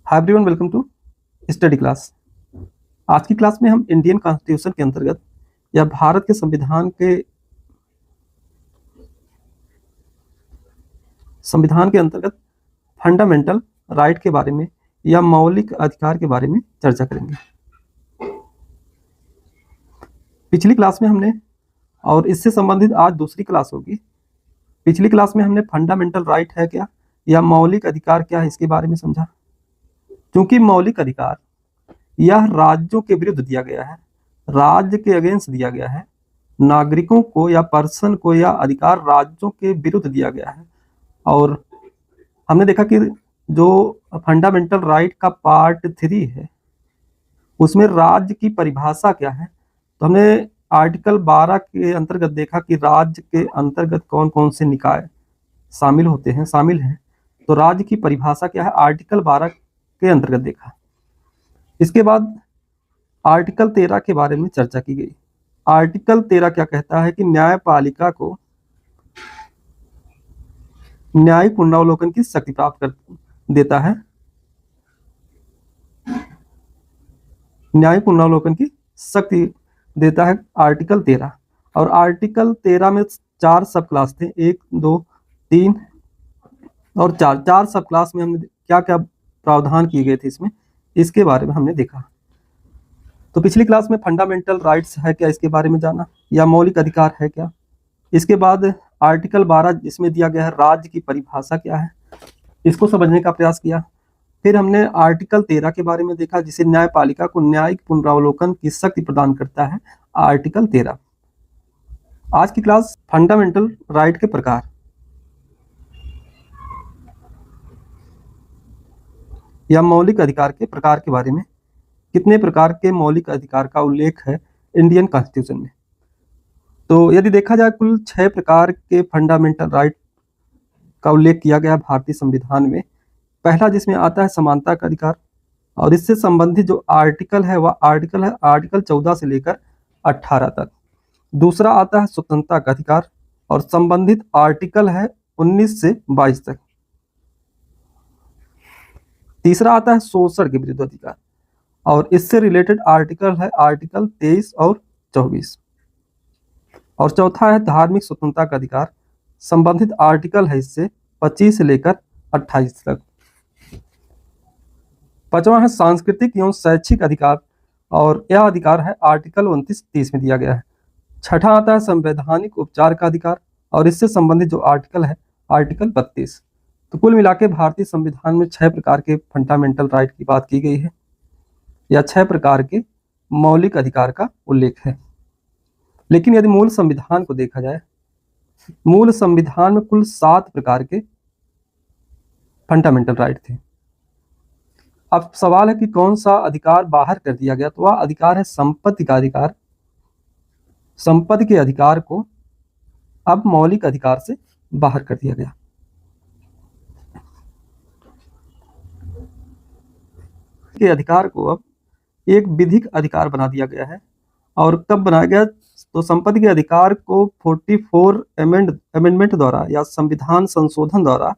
Hi everyone, welcome to study class. आज की class में हम इंडियन कॉन्स्टिट्यूशन के अंतर्गत या भारत के संविधान के अंतर्गत फंडामेंटल राइट के बारे में या मौलिक अधिकार के बारे में चर्चा करेंगे। पिछली क्लास में हमने, और इससे संबंधित आज दूसरी क्लास होगी, पिछली क्लास में हमने फंडामेंटल राइट है क्या या मौलिक अधिकार क्या है इसके बारे में समझा। क्योंकि मौलिक अधिकार यह राज्यों के विरुद्ध दिया गया है, राज्य के अगेंस्ट दिया गया है, नागरिकों को या पर्सन को यह अधिकार राज्यों के विरुद्ध दिया गया है। और हमने देखा कि जो फंडामेंटल राइट का पार्ट 3 है उसमें राज्य की परिभाषा क्या है, तो हमने आर्टिकल 12 के अंतर्गत देखा कि राज्य के अंतर्गत कौन कौन से निकाय शामिल हैं। तो राज्य की परिभाषा क्या है, आर्टिकल 12 के अंतर्गत देखा। इसके बाद आर्टिकल 13 के बारे में चर्चा की गई। आर्टिकल 13 क्या कहता है कि न्यायपालिका को न्यायिक पुनरावलोकन की शक्ति प्राप्त कर देता है, न्यायिक पुनरावलोकन की शक्ति देता है आर्टिकल 13। और आर्टिकल 13 में 4 सब क्लास थे, 1, 2, 3 और 4 सब क्लास में हमने क्या क्या प्रावधान किए गए थे इसमें, इसके बारे में हमने देखा। तो पिछली क्लास में फंडामेंटल राइट्स है क्या इसके बारे में जाना, या मौलिक अधिकार है क्या। इसके बाद आर्टिकल 12 इसमें दिया गया है राज्य की परिभाषा क्या है, इसको समझने का प्रयास किया। फिर हमने आर्टिकल 13 के बारे में देखा जिसे न्यायपालिका को न्यायिक पुनरावलोकन की शक्ति प्रदान करता है, आर्टिकल 13। आज की क्लास फंडामेंटल राइट के प्रकार या मौलिक अधिकार के प्रकार के बारे में, कितने प्रकार के मौलिक अधिकार का उल्लेख है इंडियन कॉन्स्टिट्यूशन में। तो यदि देखा जाए कुल 6 प्रकार के फंडामेंटल राइट का उल्लेख किया गया भारतीय संविधान में। पहला जिसमें आता है समानता का अधिकार, और इससे संबंधित जो आर्टिकल है वह आर्टिकल 14 से लेकर 18 तक। दूसरा आता है स्वतंत्रता का अधिकार और संबंधित आर्टिकल है 19 से 22 तक। तीसरा आता है शोषण के विरुद्ध अधिकार और इससे रिलेटेड आर्टिकल है आर्टिकल 23 और 24। और चौथा है धार्मिक स्वतंत्रता का अधिकार, संबंधित आर्टिकल है इससे 25 से लेकर 28 तक। पांचवा है सांस्कृतिक एवं शैक्षिक अधिकार और यह अधिकार है आर्टिकल 29-30 में दिया गया है। छठा आता है संवैधानिक उपचार का अधिकार और इससे संबंधित जो आर्टिकल है आर्टिकल 32। तो कुल मिलाकर भारतीय संविधान में 6 प्रकार के फंडामेंटल राइट की बात की गई है, या 6 प्रकार के मौलिक अधिकार का उल्लेख है। लेकिन यदि मूल संविधान को देखा जाए, मूल संविधान में कुल 7 प्रकार के फंडामेंटल राइट थे। अब सवाल है कि कौन सा अधिकार बाहर कर दिया गया, तो वह अधिकार है संपत्ति का अधिकार। संपत्ति के अधिकार को अब मौलिक अधिकार से बाहर कर दिया गया। के अधिकार को अब एक विधिक अधिकार बना दिया गया है। और कब बनाया गया, तो संपत्ति के अधिकार को 44 अमेंडमेंट द्वारा या संविधान संशोधन द्वारा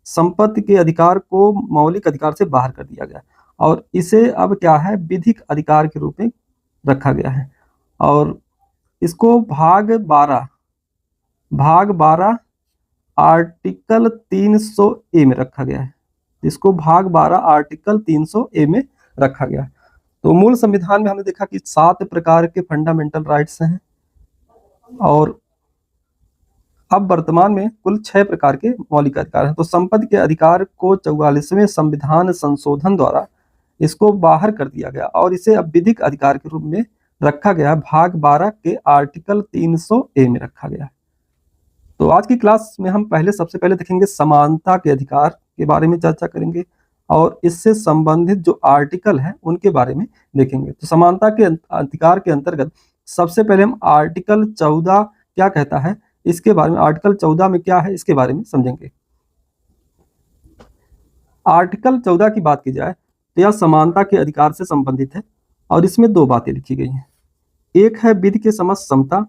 संपत्ति के अधिकार को मौलिक अधिकार से बाहर कर दिया गया और इसे अब क्या है, विधिक अधिकार के रूप में रखा गया है। और इसको भाग 12 आर्टिकल 300A में रखा गया है। इसको भाग 12 आर्टिकल 300A में रखा गया है। तो मूल संविधान में हमने देखा कि 7 प्रकार के फंडामेंटल राइट्स हैं और अब वर्तमान में कुल 6 प्रकार के मौलिक अधिकार हैं। तो संपत्ति के अधिकार को 44वें संविधान संशोधन द्वारा इसको बाहर कर दिया गया और इसे अब विधिक अधिकार के रूप में रखा गया, भाग 12 के आर्टिकल 300A में रखा गया। तो आज की क्लास में हम सबसे पहले देखेंगे समानता के अधिकार के बारे में चर्चा करेंगे और इससे संबंधित जो आर्टिकल हैं उनके बारे में देखेंगे। तो समानता के अधिकार के अंतर्गत सबसे पहले हम आर्टिकल 14 क्या कहता है इसके बारे में, आर्टिकल 14 में क्या है इसके बारे में समझेंगे। आर्टिकल 14 की बात की जाए तो यह समानता के अधिकार से संबंधित है और इसमें 2 बातें लिखी गई हैं। एक है विधि के समक्ष समता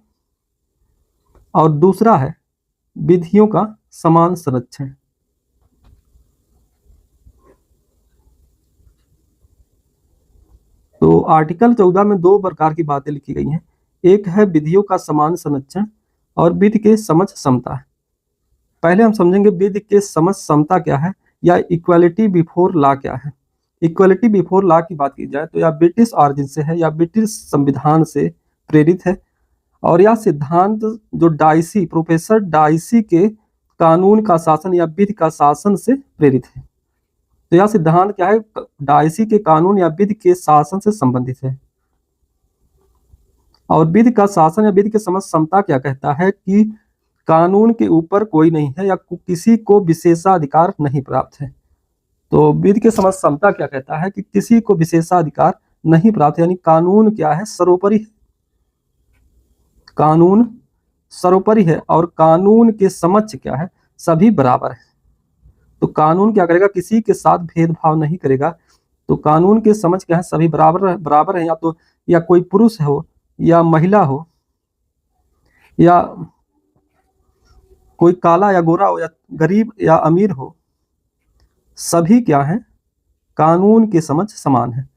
और दूसरा है विधियों का समान संरक्षण। आर्टिकल 14 में दो प्रकार की बातें लिखी गई हैं। एक है विधियों का समान संरक्षण और विधि के समझ समता। पहले हम समझेंगे विधि के समझ समता क्या है या इक्वालिटी बिफोर लॉ क्या है। इक्वालिटी बिफोर लॉ की बात की जाए तो यह ब्रिटिश ऑरिजिन से है या ब्रिटिश संविधान से प्रेरित है, और यह सिद्धांत जो डाइसी प्रोफेसर डाइसी के कानून का शासन या विधि का शासन से प्रेरित है। तो यह सिद्धांत क्या है, डाइसी के कानून या विधि के शासन से संबंधित है। और विधि का शासन या विधि के समझ समता क्या कहता है कि कानून के ऊपर कोई नहीं है या किसी को विशेषाधिकार नहीं प्राप्त है। तो विधि के समझ समता क्या कहता है कि किसी को विशेषाधिकार नहीं प्राप्त, यानी कानून क्या है, सर्वोपरि है। कानून सर्वोपरि है और कानून के समक्ष क्या है, सभी बराबर है। तो कानून क्या करेगा, किसी के साथ भेदभाव नहीं करेगा। तो कानून के समझ क्या है, सभी बराबर है, या कोई पुरुष हो या महिला हो या कोई काला या गोरा हो या गरीब या अमीर हो, सभी क्या है, कानून के समझ समान है।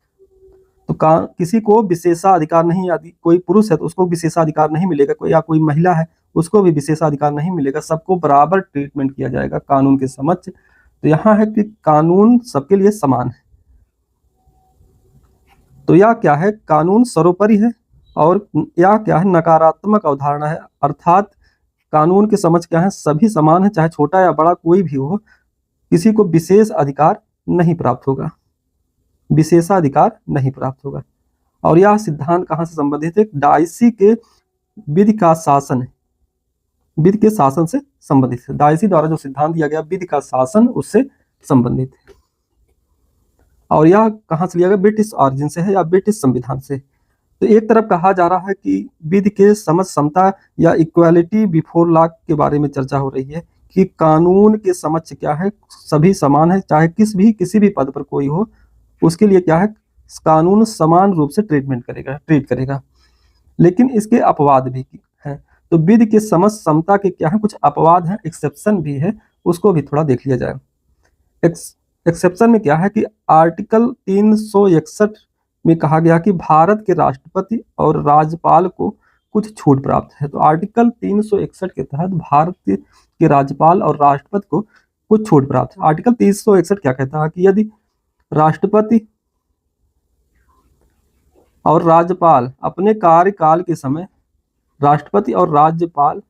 तो किसी को विशेषाधिकार नहीं, यदि कोई पुरुष है तो उसको विशेषाधिकार नहीं मिलेगा, या कोई महिला है उसको भी विशेषाधिकार नहीं मिलेगा, सबको बराबर ट्रीटमेंट किया जाएगा कानून के समक्ष। तो यहाँ है कि कानून सबके लिए समान है। तो यह क्या है, कानून सर्वोपरि है, और यह क्या है, नकारात्मक अवधारणा है, अर्थात कानून के समझ क्या है, सभी समान है, चाहे छोटा या बड़ा कोई भी हो, किसी को विशेष अधिकार नहीं प्राप्त होगा, विशेषाधिकार नहीं प्राप्त होगा। और यह सिद्धांत कहाँ से संबंधित है, डाइसी के विधि का शासन है, विधि के शासन से संबंधित है। डाइसी द्वारा जो सिद्धांत दिया गया विधि का शासन उससे संबंधित है। और यह कहाँ से लिया गया, ब्रिटिश ऑरिजिन से है या ब्रिटिश संविधान से। तो एक तरफ कहा जा रहा है कि विधि के समझ समता या इक्वालिटी बिफोर लॉ के बारे में चर्चा हो रही है कि कानून के समक्ष क्या है, सभी समान है, चाहे किसी भी पद पर कोई हो, उसके लिए क्या है, कानून समान रूप से ट्रीट करेगा। लेकिन इसके अपवाद भी हैं। तो विधि के समझ समता के क्या है, कुछ अपवाद हैं, एक्सेप्शन भी है, उसको भी थोड़ा देख लिया जाए। एक्सेप्शन में क्या है कि आर्टिकल 361 में कहा गया कि भारत के राष्ट्रपति और राज्यपाल को कुछ छूट प्राप्त है। तो आर्टिकल 361 के तहत भारत के राज्यपाल और राष्ट्रपति को कुछ छूट प्राप्त है। आर्टिकल 361 क्या कहता है कि यदि राष्ट्रपति और राज्यपाल अपने कार्यकाल के समय, राष्ट्रपति और राज्यपाल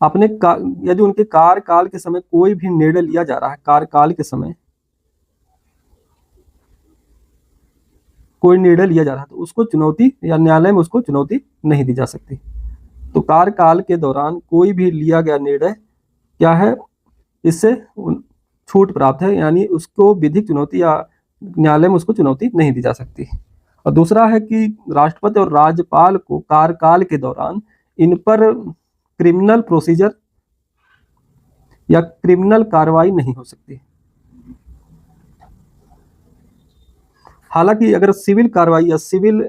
यदि उनके कार्यकाल के समय कोई भी निर्णय लिया जा रहा है, कार्यकाल के समय कोई निर्णय लिया जा रहा है, तो उसको चुनौती या न्यायालय में उसको चुनौती नहीं दी जा सकती। तो कार्यकाल के दौरान कोई भी लिया गया निर्णय क्या है, इससे छूट प्राप्त है, यानी उसको विधिक चुनौती या न्यायालय में उसको चुनौती नहीं दी जा सकती। और दूसरा है कि राष्ट्रपति और राज्यपाल को कार्यकाल के दौरान इन पर क्रिमिनल प्रोसीजर या क्रिमिनल कार्रवाई नहीं हो सकती। हालांकि अगर सिविल कार्रवाई या सिविल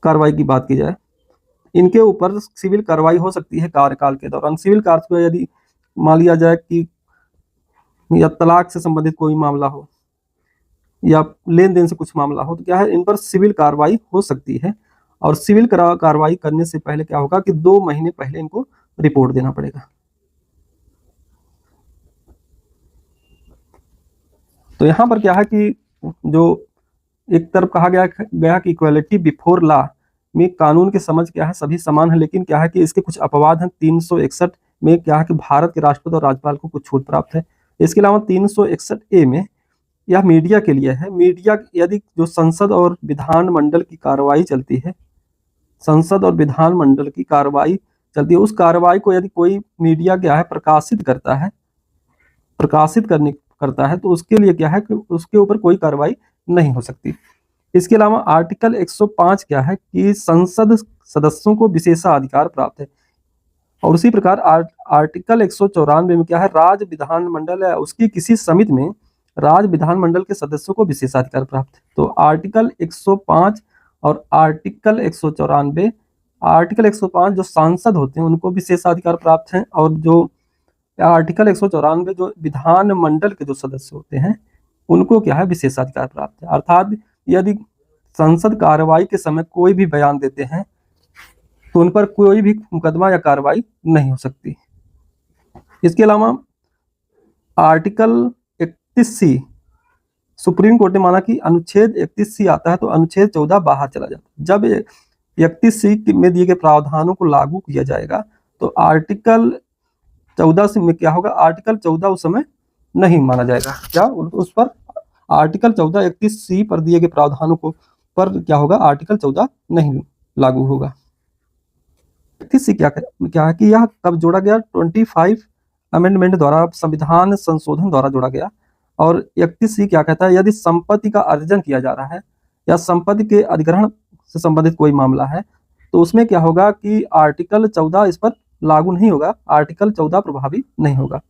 कार्रवाई की बात की जाए, इनके ऊपर सिविल कार्रवाई हो सकती है कार्यकाल के दौरान। सिविल कार्रवाई यदि मान लिया जाए कि या तलाक से संबंधित कोई मामला हो या लेन देन से कुछ मामला हो, तो क्या है, इन पर सिविल कार्रवाई हो सकती है। और सिविल कार्रवाई करने से पहले क्या होगा कि 2 महीने पहले इनको रिपोर्ट देना पड़ेगा। तो यहाँ पर क्या है कि जो एक तरफ कहा गया कि इक्वालिटी बिफोर लॉ में कानून के समझ क्या है, सभी समान है, लेकिन क्या है कि इसके कुछ अपवाद हैं। 361 में क्या है कि भारत के राष्ट्रपति और राज्यपाल को कुछ छूट प्राप्त है। इसके अलावा 361A में यह मीडिया के लिए है। मीडिया यदि जो संसद और विधानमंडल की कार्रवाई चलती है, संसद और विधानमंडल की कार्रवाई चलती है, उस कार्रवाई को यदि कोई मीडिया क्या है प्रकाशित करता है, तो उसके लिए क्या है कि उसके ऊपर कोई कार्रवाई नहीं हो सकती। इसके अलावा आर्टिकल 105 क्या है कि संसद सदस्यों को विशेषाधिकार प्राप्त है। और उसी प्रकार आर्टिकल 194 में क्या है, राज्य विधानमंडल या उसकी किसी समिति में राज्य विधानमंडल के सदस्यों को विशेषाधिकार प्राप्त है। तो आर्टिकल 105 और आर्टिकल 194, आर्टिकल 105 जो सांसद होते हैं उनको विशेषाधिकार प्राप्त हैं, और जो आर्टिकल 194 जो विधानमंडल के जो सदस्य होते हैं उनको क्या है, विशेषाधिकार प्राप्त है। अर्थात यदि संसद कार्रवाई के समय कोई भी बयान देते हैं तो उन पर कोई भी मुकदमा या कार्रवाई नहीं हो सकती। इसके अलावा आर्टिकल 31C, सुप्रीम कोर्ट ने माना कि अनुच्छेद 31C आता है तो अनुच्छेद 14 बाहर चला जाता है। जब 31C में दिए गए प्रावधानों को लागू किया जाएगा तो आर्टिकल 14 में क्या होगा, आर्टिकल 14 उस समय नहीं माना जाएगा। क्या उस पर आर्टिकल 14 31C पर दिए गए प्रावधानों को पर क्या होगा, आर्टिकल 14 नहीं लागू होगा। 31C क्या है कि यह कब जोड़ा गया, 25 अमेंडमेंट द्वारा, संविधान संशोधन द्वारा जोड़ा गया। और 31C क्या कहता है, यदि संपत्ति का अर्जन किया जा रहा है या संपत्ति के अधिग्रहण से संबंधित कोई मामला है तो उसमें क्या होगा कि आर्टिकल 14 इस पर लागू नहीं होगा, आर्टिकल 14 प्रभावी नहीं होगा।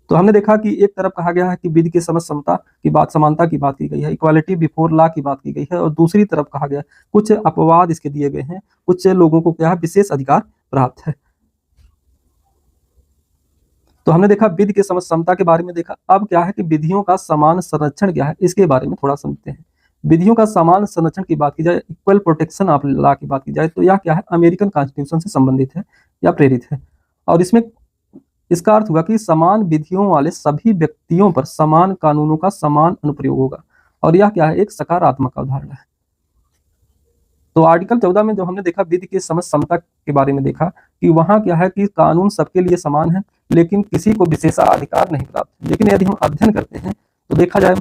तो हमने देखा कि एक तरफ कहा गया है कि विधि के समझ समता की बात, समानता की बात की गई है, इक्वालिटी बिफोर लॉ की बात की गई है, और दूसरी तरफ कहा गया कुछ अपवाद इसके दिए गए हैं, कुछ लोगों को क्या है, विशेष अधिकार प्राप्त है। तो हमने देखा विधि के समझ समता के बारे में देखा। अब क्या है कि विधियों का समान संरक्षण क्या है, इसके बारे में थोड़ा समझते हैं। विधियों का समान संरक्षण की बात की जाए, इक्वल प्रोटेक्शन ऑफ लॉ की बात की जाए, तो यह क्या है, अमेरिकन कॉन्स्टिट्यूशन से संबंधित है या प्रेरित है। और इसमें इसका अर्थ हुआ कि समान विधियों वाले सभी व्यक्तियों पर समान कानूनों का समान अनुप्रयोग होगा, और यह क्या है, एक सकारात्मक अवधारणा है। तो आर्टिकल 14 में जो हमने देखा विधि के समझ समता के बारे में देखा कि वहां क्या है कि कानून सबके लिए समान है लेकिन किसी को विशेषाधिकार नहीं प्राप्त। लेकिन यदि हम अध्ययन करते हैं तो देखा जाए,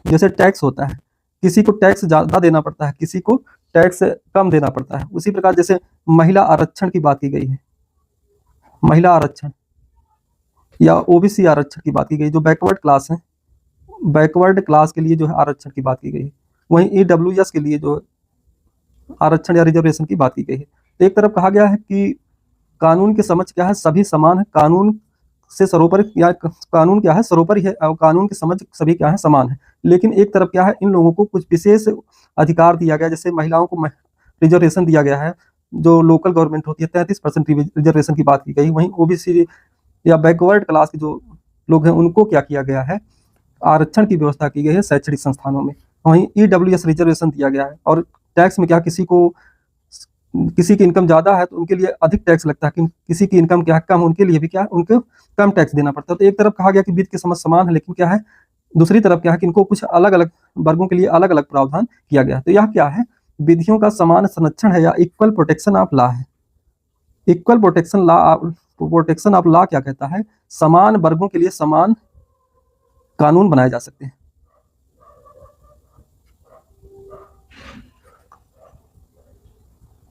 जैसे टैक्स होता है, किसी को टैक्स ज्यादा देना पड़ता है, किसी को टैक्स कम देना पड़ता है। उसी प्रकार जैसे महिला आरक्षण की बात की गई है, महिला आरक्षण या ओबीसी आरक्षण की बात की गई, जो बैकवर्ड क्लास है, बैकवर्ड क्लास के लिए जो है आरक्षण की बात की गई है। वहीं ईडब्ल्यूएस के लिए जो आरक्षण या रिजर्वेशन की बात की गई है। तो एक तरफ कहा गया है कि कानून की समझ क्या है, सभी समान है, कानून से सरोपर या कानून क्या है, सरोपर ही है, और कानून की समझ सभी क्या है, समान है। लेकिन एक तरफ क्या है, इन लोगों को कुछ विशेष अधिकार दिया गया, जैसे महिलाओं को रिजर्वेशन दिया गया है, जो लोकल गवर्नमेंट होती है 33% रिजर्वेशन की बात की गई। वहीं ओबीसी या बैकवर्ड क्लास के जो लोग हैं उनको क्या किया गया है, आरक्षण की व्यवस्था की गई है शैक्षणिक संस्थानों में। वहीं ईडब्ल्यूएस रिजर्वेशन दिया गया है। और टैक्स में क्या, किसी की इनकम ज्यादा है तो उनके लिए अधिक टैक्स लगता है, किसी की इनकम क्या है कम, उनके लिए भी क्या है, उनको कम टैक्स देना पड़ता है। तो एक तरफ कहा गया कि विधि की समझ समान है, लेकिन क्या है, दूसरी तरफ क्या है कि इनको कुछ अलग अलग वर्गों के लिए अलग अलग प्रावधान किया गया। तो यह क्या है, विधियों का समान संरक्षण है या इक्वल प्रोटेक्शन ऑफ लॉ है। इक्वल प्रोटेक्शन ऑफ लॉ क्या कहता है, समान वर्गों के लिए समान कानून बनाए जा सकते हैं।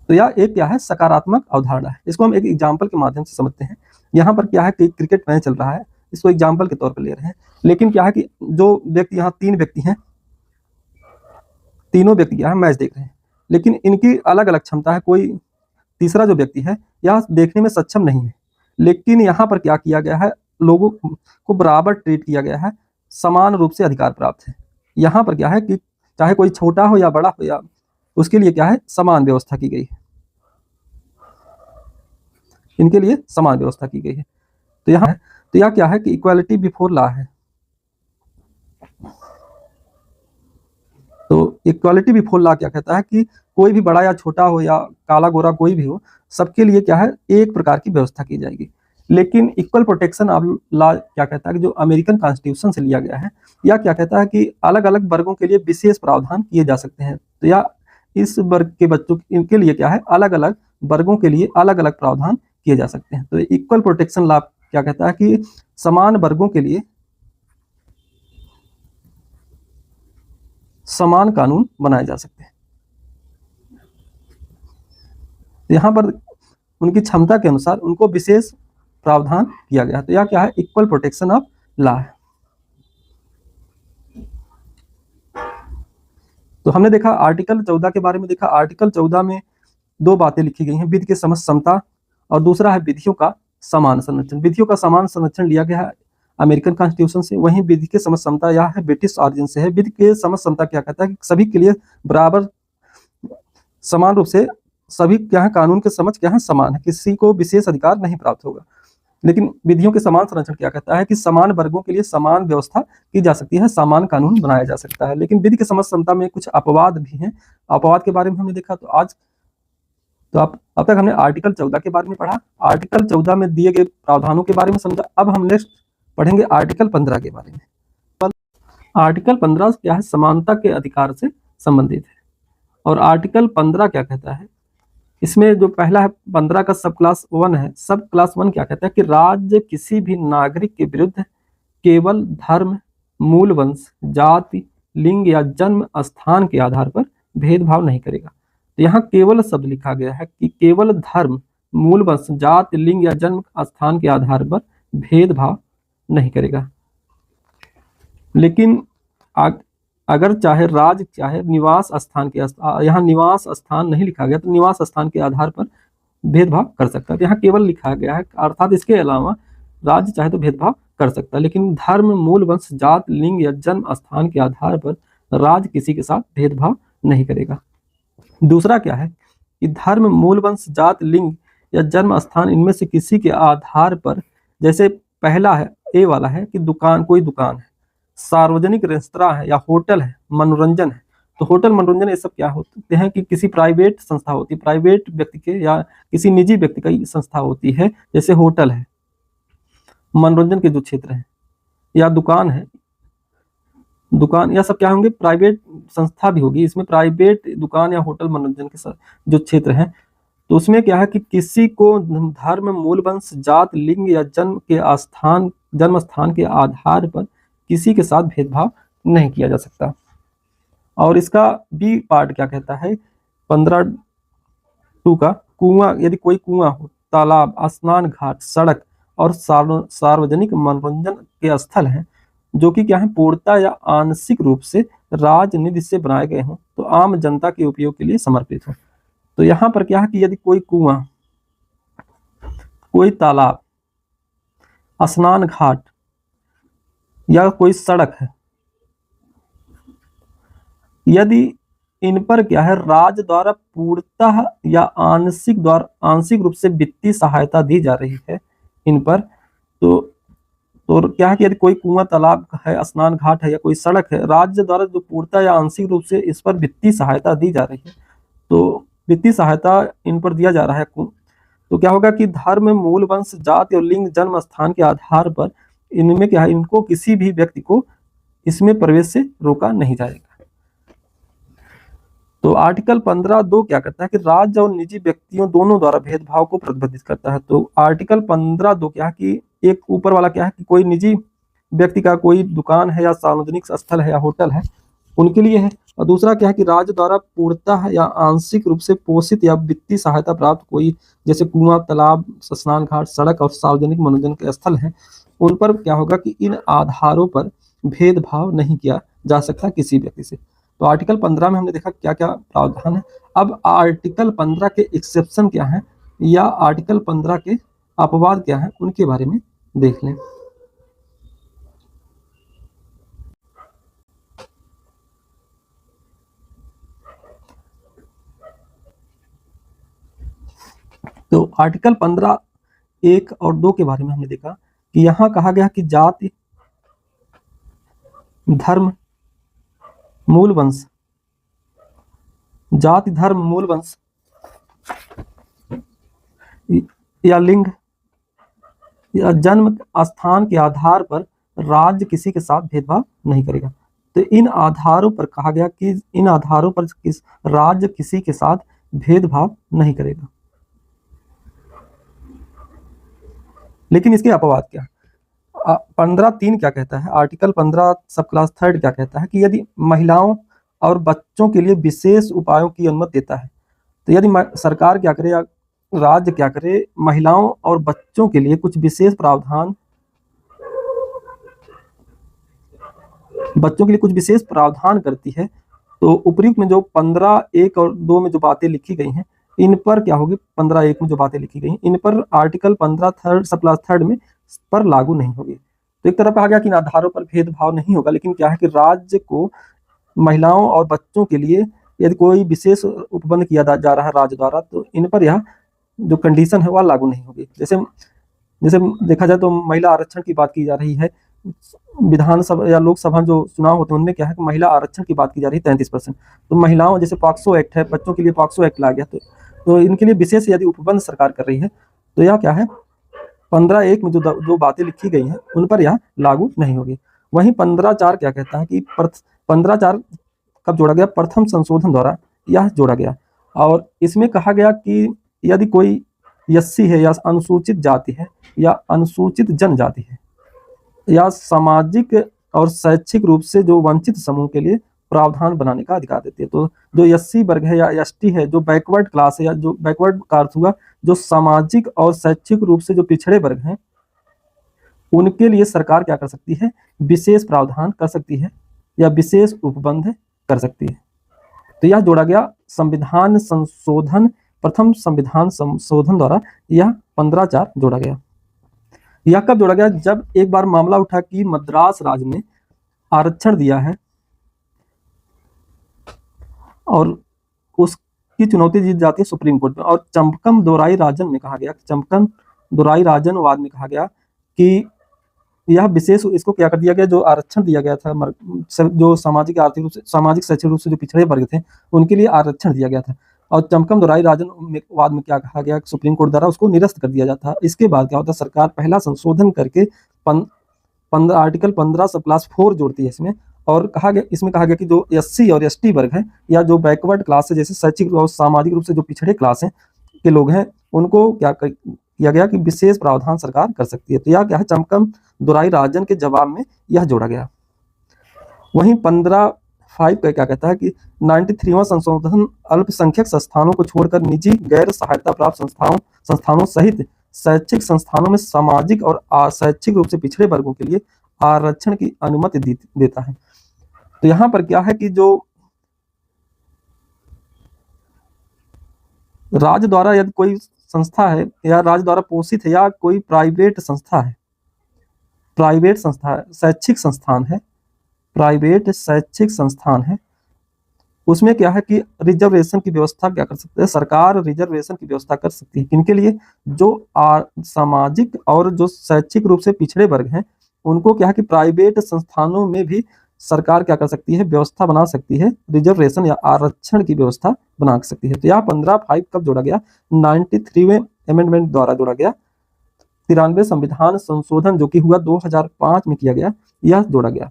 तो यह एक क्या है, सकारात्मक अवधारणा है। इसको हम एक एग्जाम्पल के माध्यम से समझते हैं। यहाँ पर क्या है कि क्रिकेट मैच चल रहा है, इसको एग्जाम्पल के तौर पर ले रहे हैं। लेकिन क्या है कि जो व्यक्ति, यहाँ 3 व्यक्ति हैं, तीनों व्यक्ति क्या है, मैच देख रहे हैं, लेकिन इनकी अलग अलग क्षमता है। कोई तीसरा जो व्यक्ति है यह देखने में सक्षम नहीं है, लेकिन यहाँ पर क्या किया गया है, लोगों को बराबर ट्रीट किया गया है, समान रूप से अधिकार प्राप्त है। यहाँ पर क्या है कि चाहे कोई छोटा हो या बड़ा हो, या उसके लिए क्या है, समान व्यवस्था की गई है, इनके लिए समान व्यवस्था की गई है। तो यहाँ तो यह क्या है कि इक्वालिटी बिफोर लॉ है। तो इक्वालिटी बिफोर लॉ क्या कहता है कि कोई भी बड़ा या छोटा हो या काला गोरा कोई भी हो, सबके लिए क्या है, एक प्रकार की व्यवस्था की जाएगी। लेकिन इक्वल प्रोटेक्शन ऑफ लॉ क्या कहता है कि जो अमेरिकन कॉन्स्टिट्यूशन से लिया गया है, यह क्या कहता है कि अलग अलग वर्गों के लिए विशेष प्रावधान किए जा सकते हैं। तो यह इस वर्ग के बच्चों इनके लिए क्या है, अलग अलग वर्गों के लिए अलग अलग प्रावधान किए जा सकते हैं। तो इक्वल प्रोटेक्शन लॉ क्या कहता है कि समान वर्गों के लिए समान कानून बनाए जा सकते हैं। यहाँ पर उनकी क्षमता के अनुसार उनको विशेष प्रावधान किया गया। तो यह क्या है, इक्वल प्रोटेक्शन ऑफ लॉ है। तो हमने देखा आर्टिकल 14 के बारे में देखा। आर्टिकल 14 में 2 बातें लिखी गई हैं, विधि के समझ समता और दूसरा है विधियों का समान संरक्षण। विधियों का समान संरक्षण लिया गया है अमेरिकन कॉन्स्टिट्यूशन से। वहीं विधि के समझ समता यह है ब्रिटिश ऑरिजिन से है। विधि के समझ समता क्या कहता है कि सभी के लिए बराबर समान रूप से सभी क्या है, कानून के समझ क्या है, समान है, किसी को विशेष अधिकार नहीं प्राप्त होगा। लेकिन विधियों के समान संरक्षण क्या कहता है कि समान वर्गों के लिए समान व्यवस्था की जा सकती है, समान कानून बनाया जा सकता है। लेकिन विधि की समझ क्षमता में कुछ अपवाद भी हैं। अपवाद के बारे में हमने देखा। तो अब तक हमने आर्टिकल 14 के बारे में पढ़ा, आर्टिकल 14 में दिए गए प्रावधानों के बारे में समझा। अब हम नेक्स्ट पढ़ेंगे आर्टिकल 15 के बारे में। आर्टिकल 15 क्या है? समानता के अधिकार से संबंधित है। और आर्टिकल 15 क्या कहता है? इसमें जो पहला है 15 का सब क्लास 1 है। सब क्लास 1 क्या कहता है कि राज्य किसी भी नागरिक के विरुद्ध केवल धर्म, मूल वंश, जाति, लिंग या जन्म स्थान के आधार पर भेदभाव नहीं करेगा। तो यहाँ केवल शब्द लिखा गया है कि केवल धर्म, मूल वंश, जाति, लिंग या जन्म स्थान के आधार पर भेदभाव नहीं करेगा। लेकिन अगर चाहे राज्य चाहे निवास स्थान के, यहाँ निवास स्थान नहीं लिखा गया, तो निवास स्थान के आधार पर भेदभाव कर सकता है। तो यहाँ केवल लिखा गया है, अर्थात इसके अलावा राज्य चाहे तो भेदभाव कर सकता है, लेकिन धर्म, मूल वंश, जात, लिंग या जन्म स्थान के आधार पर राज्य किसी के साथ भेदभाव नहीं करेगा। दूसरा क्या है कि धर्म, मूल वंश, जात, लिंग या जन्म स्थान इनमें से किसी के आधार पर, जैसे पहला है ए वाला है कि कोई दुकान है, सार्वजनिक रेस्तरां है या होटल है, मनोरंजन है। तो होटल, मनोरंजन ये सब क्या होते हैं कि किसी प्राइवेट संस्था होती है, प्राइवेट व्यक्ति के या किसी निजी व्यक्ति की संस्था होती है। जैसे होटल है, मनोरंजन के जो क्षेत्र है, या दुकान है, दुकान या सब क्या होंगे? प्राइवेट संस्था भी होगी। इसमें प्राइवेट दुकान या होटल, मनोरंजन के जो क्षेत्र हैं, तो उसमें क्या है कि किसी को धर्म, मूल वंश, जात, लिंग या जन्म स्थान के आधार पर किसी के साथ भेदभाव नहीं किया जा सकता। और इसका बी पार्ट क्या कहता है? 15(2) का कुआं, यदि कोई कुआं हो, तालाब, स्नान घाट, सड़क और सार्वजनिक मनोरंजन के स्थल हैं जो कि क्या है? पूर्णतः या आंशिक रूप से राजनिधि से बनाए गए हों, तो आम जनता के उपयोग के लिए समर्पित हो। तो यहाँ पर क्या है कि यदि कोई कुआं, कोई तालाब, स्नान घाट या कोई सड़क है, यदि इन पर क्या है? राज्य द्वारा पूर्णतः या आंशिक रूप से वित्तीय सहायता दी जा रही है इन पर, तो क्या है कि यदि कोई कुआं, तालाब है, स्नान घाट है या कोई सड़क है, राज्य द्वारा जो पूर्णतः या आंशिक रूप से इस पर वित्तीय सहायता दी जा रही है, तो वित्तीय सहायता इन पर दिया जा रहा है, तो क्या होगा कि धर्म, मूल वंश, जाति और लिंग, जन्म स्थान के आधार पर इनमें क्या है? इनको किसी भी व्यक्ति को इसमें प्रवेश से रोका नहीं जाएगा। तो आर्टिकल 15(2) क्या करता है कि राज्य और निजी व्यक्तियों दोनों द्वारा भेदभाव को प्रतिबंधित करता है। तो आर्टिकल 15(2) क्या है कि एक ऊपर वाला क्या है कि कोई निजी व्यक्ति का कोई दुकान है या सार्वजनिक स्थल है या होटल है, उनके लिए है। और दूसरा क्या है कि राज्य द्वारा पूर्णतः या आंशिक रूप से पोषित या वित्तीय सहायता प्राप्त कोई, जैसे कुआं, तालाब, स्नान घाट, सड़क और सार्वजनिक मनोरंजन के स्थल हैं, उन पर क्या होगा कि इन आधारों पर भेदभाव नहीं किया जा सकता किसी व्यक्ति से। तो आर्टिकल 15 में हमने देखा क्या क्या प्रावधान है। अब आर्टिकल 15 के एक्सेप्शन क्या है या आर्टिकल 15 के अपवाद क्या है, उनके बारे में देख लें। तो आर्टिकल 15(1) और 2 के बारे में हमने देखा कि यहाँ कहा गया कि जाति, धर्म, मूल वंश, जाति, धर्म, मूल वंश या लिंग या जन्म स्थान के आधार पर राज्य किसी के साथ भेदभाव नहीं करेगा। तो इन आधारों पर कहा गया कि इन आधारों पर राज्य किसी के साथ भेदभाव नहीं करेगा। लेकिन इसके अपवाद क्या? 15(3) क्या कहता है? आर्टिकल 15 सब क्लास 3 क्या कहता है कि यदि महिलाओं और बच्चों के लिए विशेष उपायों की अनुमति देता है, तो यदि सरकार क्या करे या राज्य क्या करे, महिलाओं और बच्चों के लिए कुछ विशेष प्रावधान, बच्चों के लिए कुछ विशेष प्रावधान करती है, तो उपयुक्त में जो 15(1) और 2 में जो बातें लिखी गई हैं, इन पर क्या होगी? 15(1) में जो बातें लिखी गई इन पर आर्टिकल 15 सब क्लास 3 में पर लागू नहीं होगी। तो एक तरफ कहा गया कि इन आधारों पर भेदभाव नहीं होगा, लेकिन क्या है कि राज्य को महिलाओं और बच्चों के लिए यदि कोई विशेष उपबंध किया जा रहा है राज्य द्वारा, तो इन पर यह जो कंडीशन है वह लागू नहीं होगी। जैसे जैसे देखा जाए तो महिला आरक्षण की बात की जा रही है, विधानसभा या लोकसभा जो चुनाव होते हैं उनमें क्या है कि महिला आरक्षण की बात की जा रही है 33%। तो महिलाओं, जैसे पॉक्सो एक्ट है, बच्चों के लिए पॉक्सो एक्ट ला गया, तो इनके लिए विशेष यदि उपबंध सरकार कर रही है तो यह क्या है, 15(1) में जो बातें लिखी गई हैं उन पर यह लागू नहीं होगी। वहीं 15(4) क्या कहता है कि 15(4) कब जोड़ा गया, प्रथम संशोधन द्वारा यह जोड़ा गया। और इसमें कहा गया कि यदि कोई एससी है या अनुसूचित जाति है या अनुसूचित जनजाति है या सामाजिक और शैक्षिक रूप से जो वंचित समूह के लिए प्रावधान बनाने का अधिकार देती है। तो जो एससी वर्ग है या एसटी है, जो बैकवर्ड क्लास है, या जो बैकवर्ड का अर्थ हुआ जो सामाजिक और शैक्षिक रूप से जो पिछड़े वर्ग हैं, उनके लिए सरकार क्या कर सकती है, विशेष प्रावधान कर सकती है या विशेष उपबंध कर सकती है। तो यह जोड़ा गया संविधान संशोधन, प्रथम संविधान संशोधन द्वारा यह 15(4) जोड़ा गया। यह कब जोड़ा गया, जब एक बार मामला उठा कि मद्रास राज्य ने आरक्षण दिया है और उसकी चुनौती जीत जाती है सुप्रीम कोर्ट में। और चंपकम दोराई राजन में कहा गया, चंपकम दोराई राजन वाद में कहा गया कि यह विशेष, इसको क्या कर दिया गया, जो आरक्षण दिया गया था जो सामाजिक आर्थिक रूप से, सामाजिक शैक्षिक रूप से जो पिछड़े वर्ग थे उनके लिए आरक्षण दिया गया था। और चंपकम दोराई राजन वाद में क्या कहा गया, सुप्रीम कोर्ट द्वारा उसको निरस्त कर दिया जाता। इसके बाद क्या होता, सरकार पहला संशोधन करके आर्टिकल 15(4) जोड़ती है इसमें। और इसमें कहा गया कि जो एससी और एसटी वर्ग है या जो बैकवर्ड क्लास है, जैसे शैक्षिक और सामाजिक रूप से जो पिछड़े क्लास हैं के लोग हैं, उनको क्या किया गया कि विशेष प्रावधान सरकार कर सकती है। तो यह क्या है, चंपकम दोराई राजन के जवाब में यह जोड़ा गया। वहीं 15(5) का क्या कहता है कि 93वां संशोधन अल्पसंख्यक संस्थानों को छोड़कर निजी गैर सहायता प्राप्त संस्थानों सहित शैक्षिक संस्थानों में सामाजिक और शैक्षिक रूप से पिछड़े वर्गों के लिए आरक्षण की अनुमति देता है। तो यहाँ पर क्या है कि जो राज्य द्वारा यदि कोई संस्था है या राज्य द्वारा पोषित है या कोई प्राइवेट संस्था है, प्राइवेट संस्था शैक्षिक संस्थान है, प्राइवेट शैक्षिक संस्थान है, उसमें क्या है कि रिजर्वेशन की व्यवस्था क्या कर सकते हैं, सरकार रिजर्वेशन की व्यवस्था कर सकती है। किनके लिए, जो सामाजिक और जो शैक्षिक रूप से पिछड़े वर्ग हैं उनको क्या है कि प्राइवेट संस्थानों में भी सरकार क्या कर सकती है, व्यवस्था बना सकती है, रिजर्वेशन या आरक्षण की व्यवस्था बना सकती है। तो यह 15(5) कब जोड़ा गया, 93वें अमेंडमेंट द्वारा जोड़ा गया। 93 संविधान संशोधन जो कि हुआ 2005 में किया गया, यह जोड़ा गया।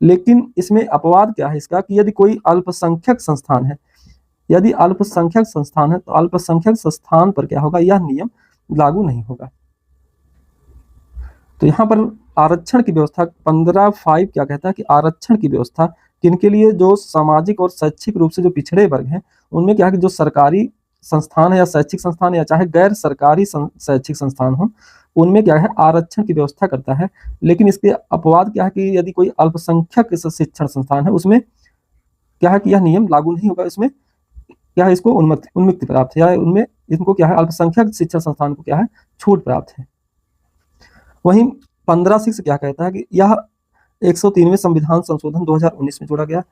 लेकिन इसमें अपवाद क्या है इसका, कि यदि कोई अल्पसंख्यक संस्थान है, यदि अल्पसंख्यक संस्थान है तो अल्पसंख्यक संस्थान पर क्या होगा, यह नियम लागू नहीं होगा। तो यहाँ पर आरक्षण की व्यवस्था 15(5) क्या कहता है कि आरक्षण की व्यवस्था किनके लिए, जो सामाजिक और शैक्षिक रूप से जो पिछड़े वर्ग हैं उनमें क्या है कि जो सरकारी संस्थान है या शैक्षिक संस्थान या चाहे गैर सरकारी शैक्षिक संस्थान हो, उनमें क्या है आरक्षण की व्यवस्था करता है। लेकिन इसके अपवाद क्या है कि यदि कोई अल्पसंख्यक शिक्षण संस्थान है उसमें क्या है कि यह नियम लागू नहीं होगा। इसमें क्या है, इसको उन्मुक्ति प्राप्त है, या उनमें इनको क्या है, अल्पसंख्यक शिक्षण संस्थान को क्या है, छूट प्राप्त है। वहीं 15(6) क्या कहता है कि यह 103वें संविधान संशोधन 2019 में जोड़ा गया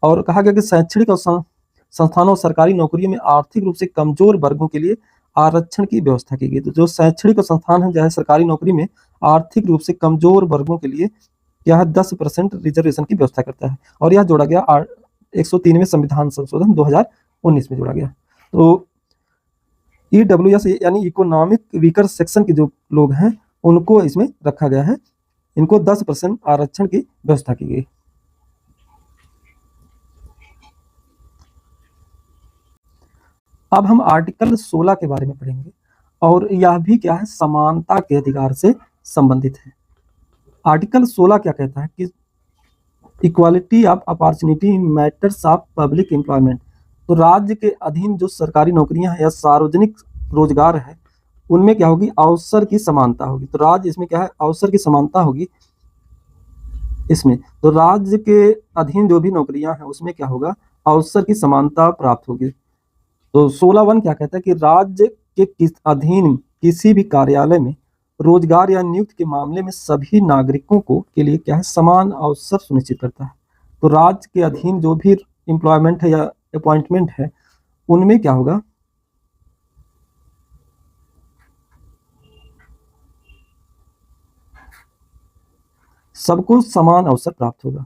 और कहा गया कि शैक्षणिक और संस्थानों और सरकारी नौकरियों में आर्थिक रूप से कमजोर वर्गों के लिए आरक्षण की व्यवस्था की गई। तो जो शैक्षणिक संस्थान है, चाहे सरकारी नौकरी में आर्थिक रूप से कमजोर वर्गों के लिए यह 10% रिजर्वेशन की व्यवस्था करता है और यह जोड़ा गया 103वें संविधान संशोधन 2019 में जोड़ा गया। तो EWS यानी इकोनॉमिक वीकर सेक्शन के जो लोग हैं उनको इसमें रखा गया है, इनको 10% आरक्षण की व्यवस्था की गई। अब हम आर्टिकल 16 के बारे में पढ़ेंगे और यह भी क्या है, समानता के अधिकार से संबंधित है। आर्टिकल 16 क्या कहता है कि equality of opportunity in matters of public employment. तो राज्य के अधीन जो सरकारी नौकरियां हैं या सार्वजनिक रोजगार है उनमें क्या होगी, अवसर की समानता होगी। तो राज्य इसमें क्या है, अवसर की समानता होगी इसमें। तो राज्य के अधीन जो भी नौकरियां हैं उसमें क्या होगा, अवसर की समानता प्राप्त होगी। तो 16(1) क्या कहता है कि राज्य के अधीन किसी भी कार्यालय में रोजगार या नियुक्ति के मामले में सभी नागरिकों को के लिए क्या है, समान अवसर सुनिश्चित करता है। तो राज्य के अधीन जो भी एम्प्लॉयमेंट है या अपॉइंटमेंट है उनमें क्या होगा, सबको समान अवसर प्राप्त होगा।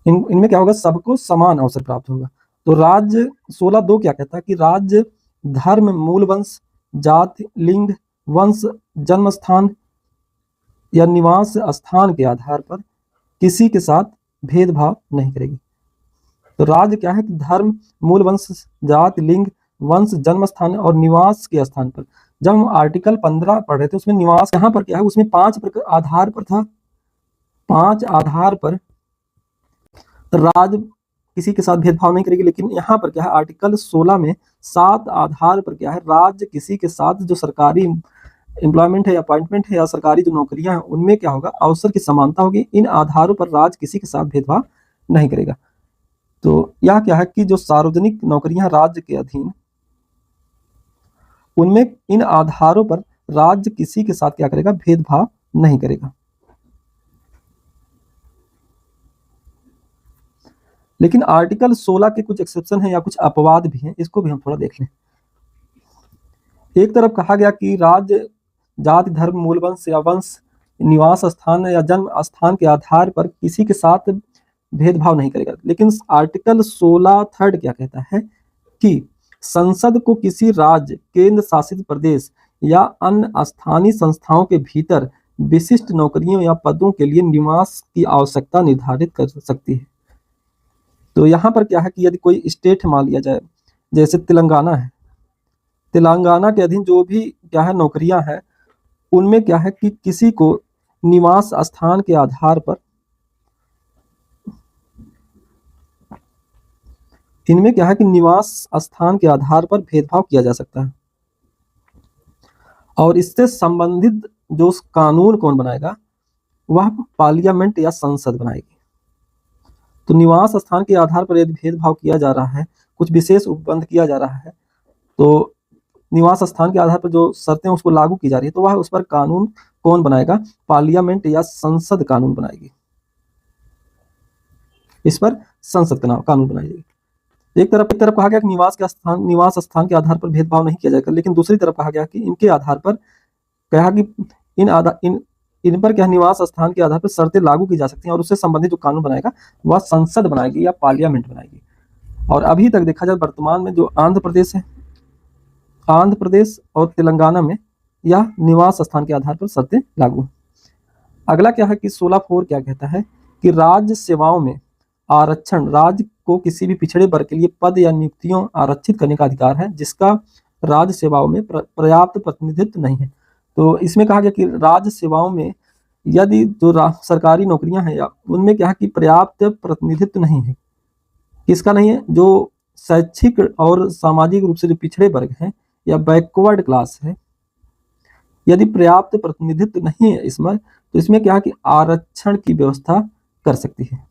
इनमें क्या होगा, सबको समान अवसर प्राप्त होगा। तो राज्य 16(2) क्या कहता है कि राज्य धर्म, मूल वंश, जाति, लिंग, वंश, जन्म स्थान या निवास स्थान के आधार पर किसी के साथ भेदभाव नहीं करेगी। तो राज्य क्या है कि धर्म, मूल वंश, जाति, लिंग, वंश, जन्म स्थान और निवास के स्थान पर। जब हम आर्टिकल 15 पढ़ रहे थे उसमें निवास यहाँ पर क्या है, उसमें 5 आधार पर था, 5 आधार पर राज्य किसी के साथ भेदभाव नहीं करेगी। लेकिन यहाँ पर क्या है, आर्टिकल 16 में 7 आधार पर क्या है, राज्य किसी के साथ जो सरकारी एम्प्लॉयमेंट है, अपॉइंटमेंट है या सरकारी जो नौकरियां हैं उनमें क्या होगा, अवसर की समानता होगी। इन आधारों पर राज्य किसी के साथ भेदभाव नहीं करेगा। तो यह क्या है कि जो सार्वजनिक नौकरियां राज्य के अधीन, उनमें इन आधारों पर राज्य किसी के साथ क्या करेगा, भेदभाव नहीं करेगा। लेकिन आर्टिकल 16 के कुछ एक्सेप्शन है या कुछ अपवाद भी हैं, इसको भी हम थोड़ा देख लें। एक तरफ कहा गया कि राज्य जाति, धर्म, मूल वंश या वंश, निवास स्थान या जन्म स्थान के आधार पर किसी के साथ भेदभाव नहीं करेगा। लेकिन आर्टिकल 16(3) क्या कहता है कि संसद को किसी राज्य, केंद्र शासित प्रदेश या अन्य स्थानीय संस्थाओं के भीतर विशिष्ट नौकरियों या पदों के लिए निवास की आवश्यकता निर्धारित कर सकती है। तो यहाँ पर क्या है कि यदि कोई स्टेट मान लिया जाए, जैसे तेलंगाना है, तेलंगाना के अधीन जो भी क्या है नौकरियां हैं, उनमें क्या है कि किसी को निवास स्थान के आधार पर, इनमें क्या है कि निवास स्थान के आधार पर भेदभाव किया जा सकता है। और इससे संबंधित जो कानून कौन बनाएगा, वह पार्लियामेंट या संसद बनाएगी। तो निवास स्थान के आधार पर यदि भेदभाव किया जा रहा है, कुछ विशेष उपबंध किया जा रहा है, तो निवास स्थान के आधार पर जो शर्तें उसको लागू की जा रही है, तो वह उस पर कानून कौन बनाएगा, पार्लियामेंट या संसद कानून बनाएगी। इस पर संसद का कानून बनाएगी। एक तरफ कहा गया कि निवास स्थान के आधार पर भेदभाव नहीं किया जाएगा, लेकिन दूसरी तरफ कहा गया कि इनके आधार पर कहा कि इन पर क्या निवास स्थान के आधार पर शर्तें लागू की जा सकती हैं और उससे संबंधित जो कानून बनाएगा वह संसद बनाएगी या पार्लियामेंट बनाएगी। और अभी तक देखा जाए वर्तमान में जो आंध्र प्रदेश है, आंध्र प्रदेश और तेलंगाना में यह निवास स्थान के आधार पर शर्तें लागू। अगला क्या है कि 16(4) क्या कहता है कि राज्य सेवाओं में आरक्षण, राज्य को किसी भी पिछड़े वर्ग के लिए पद या नियुक्तियों आरक्षित करने का अधिकार है जिसका राज्य सेवाओं में पर्याप्त प्रतिनिधित्व नहीं है। तो इसमें कहा गया कि राज्य सेवाओं में यदि जो सरकारी नौकरियां हैं या उनमें क्या है कि पर्याप्त प्रतिनिधित्व नहीं है। किसका नहीं है, जो शैक्षिक और सामाजिक रूप से जो पिछड़े वर्ग हैं या बैकवर्ड क्लास है, यदि पर्याप्त प्रतिनिधित्व नहीं है इसमें, तो इसमें क्या है कि आरक्षण की व्यवस्था कर सकती है,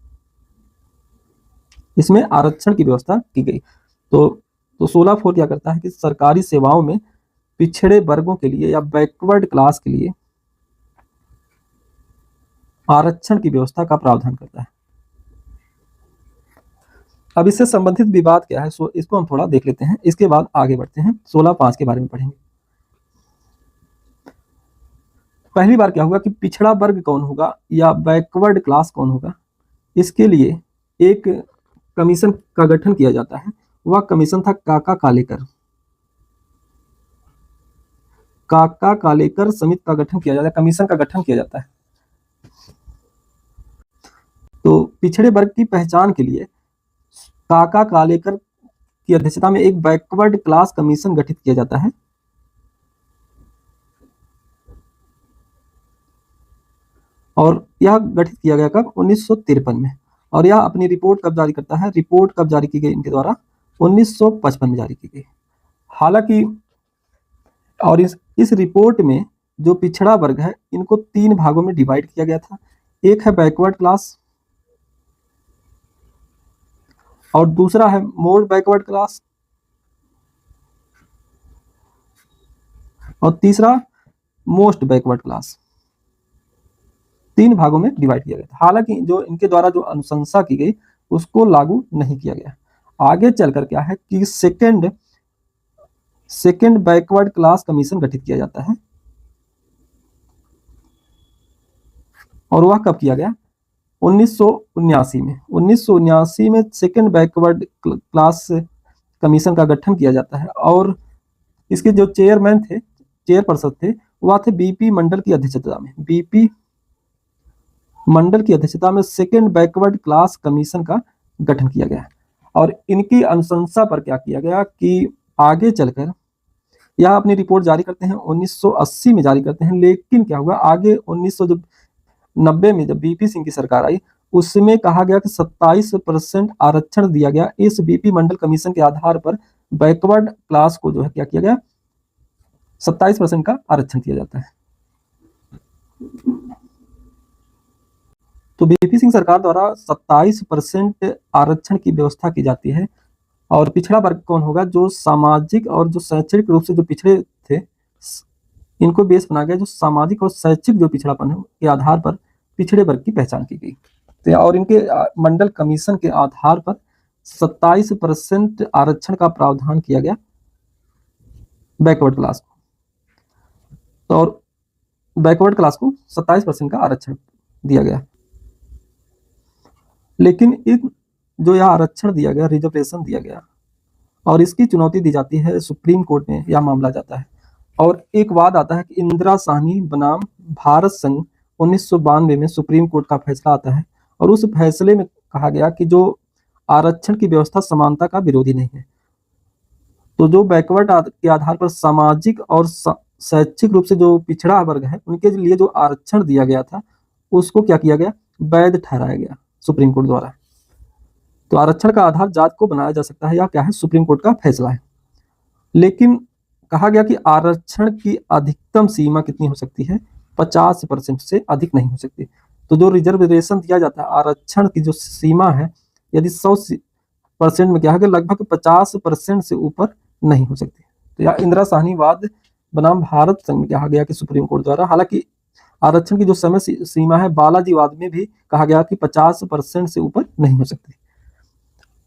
इसमें आरक्षण की व्यवस्था की गई। तो 16(4) क्या करता है कि सरकारी सेवाओं में पिछड़े वर्गों के लिए या बैकवर्ड क्लास के लिए आरक्षण की व्यवस्था का प्रावधान करता है। अब इससे संबंधित विवाद क्या है, इसको हम थोड़ा देख लेते हैं, इसके बाद आगे बढ़ते हैं। 16(5) के बारे में पढ़ेंगे। पहली बार क्या होगा कि पिछड़ा वर्ग कौन होगा या बैकवर्ड क्लास कौन होगा, इसके लिए एक कमीशन का गठन किया जाता है। वह कमीशन था काका कालेकर। काका कालेकर समिति का गठन किया जाता है, कमीशन का गठन किया जाता है। तो पिछड़े वर्ग की पहचान के लिए काका कालेकर की अध्यक्षता में एक बैकवर्ड क्लास कमीशन गठित किया जाता है। और यह गठित किया गया कब, 1953 में। और यह अपनी रिपोर्ट कब जारी करता है, रिपोर्ट कब जारी की गई इनके द्वारा, 1955 में जारी की गई। हालांकि और इस रिपोर्ट में जो पिछड़ा वर्ग है इनको 3 भागों में डिवाइड किया गया था। एक है बैकवर्ड क्लास और दूसरा है मोर बैकवर्ड क्लास और तीसरा मोस्ट बैकवर्ड क्लास। 3 भागों में डिवाइड किया गया था। हालांकि जो इनके द्वारा जो अनुशंसा की गई उसको लागू नहीं किया गया। आगे चलकर क्या है कि सेकेंड बैकवर्ड क्लास कमीशन गठित किया जाता है। और वह कब किया गया? 1979 में। 1979 में सेकेंड बैकवर्ड क्लास कमीशन का गठन किया जाता है। और इसके जो चेयरमैन थे, चेयरपर्सन थे, वह थे बीपी मंडल की अध्यक्षता में। बीपी मंडल की अध्यक्षता में सेकेंड बैकवर्ड क्लास कमीशन का गठन किया गया। और इनकी अनुशंसा पर क्या किया गया कि आगे चलकर यह अपनी रिपोर्ट जारी करते हैं 1980 में जारी करते हैं। लेकिन क्या हुआ, आगे 1990 में जब बीपी सिंह की सरकार आई, उसमें कहा गया कि 27% आरक्षण दिया गया। इस बीपी मंडल कमीशन के आधार पर बैकवर्ड क्लास को जो है क्या किया गया, 27% का आरक्षण दिया जाता है। तो बीपी सिंह सरकार द्वारा 27% आरक्षण की व्यवस्था की जाती है। और पिछड़ा वर्ग कौन होगा? जो सामाजिक और जो शैक्षणिक रूप से जो पिछड़े थे, इनको बेस बना गया। जो सामाजिक और शैक्षिक जो पिछड़ापन है के आधार पर पिछड़े वर्ग की पहचान की गई। और इनके मंडल कमीशन के आधार पर 27% आरक्षण का प्रावधान किया गया बैकवर्ड क्लास को। तो और बैकवर्ड क्लास को 27% का आरक्षण दिया गया। लेकिन इन जो यह आरक्षण दिया गया, रिजर्वेशन दिया गया, और इसकी चुनौती दी जाती है सुप्रीम कोर्ट में, यह मामला जाता है। और एक वाद आता है कि इंदिरा साहनी बनाम भारत संघ 1992 में सुप्रीम कोर्ट का फैसला आता है। और उस फैसले में कहा गया कि जो आरक्षण की व्यवस्था समानता का विरोधी नहीं है। तो जो बैकवर्ड के आधार पर सामाजिक और शैक्षिक रूप से जो पिछड़ा वर्ग है, उनके लिए जो आरक्षण दिया गया था, उसको क्या किया गया, वैध ठहराया गया सुप्रीम कोर्ट द्वारा। तो आरक्षण का आधार जात को बनाया जा सकता है, या क्या है, सुप्रीम कोर्ट का फैसला है। लेकिन कहा गया कि आरक्षण की अधिकतम सीमा कितनी हो सकती है? 50% से अधिक नहीं हो सकती। तो जो रिजर्वेशन दिया जाता है, आरक्षण की जो सीमा है, यदि 100% में क्या है, लगभग 50% से ऊपर नहीं हो सकती। तो यह इंदिरा साहनी वाद बनाम भारत संघ में कहा गया कि सुप्रीम कोर्ट द्वारा, हालांकि आरक्षण की जो समय सीमा है, बालाजी वाद में भी कहा गया कि 50% से ऊपर नहीं हो सकती।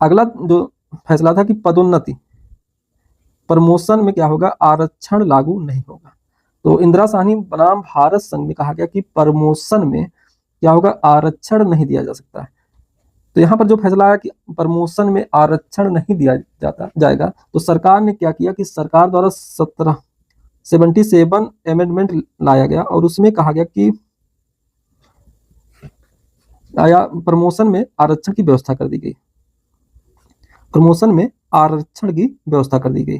अगला जो फैसला था कि पदोन्नति, प्रमोशन में क्या होगा, आरक्षण लागू नहीं होगा। तो इंदिरा साहनी बनाम भारत संघ में कहा गया कि प्रमोशन में क्या होगा, आरक्षण नहीं दिया जा सकता है। तो यहाँ पर जो फैसला है कि प्रमोशन में आरक्षण नहीं दिया जाएगा, तो सरकार ने क्या किया कि सरकार द्वारा 77 अमेंडमेंट लाया गया। और उसमें कहा गया कि प्रमोशन में आरक्षण की व्यवस्था कर दी गई। प्रमोशन में आरक्षण की व्यवस्था कर दी गई।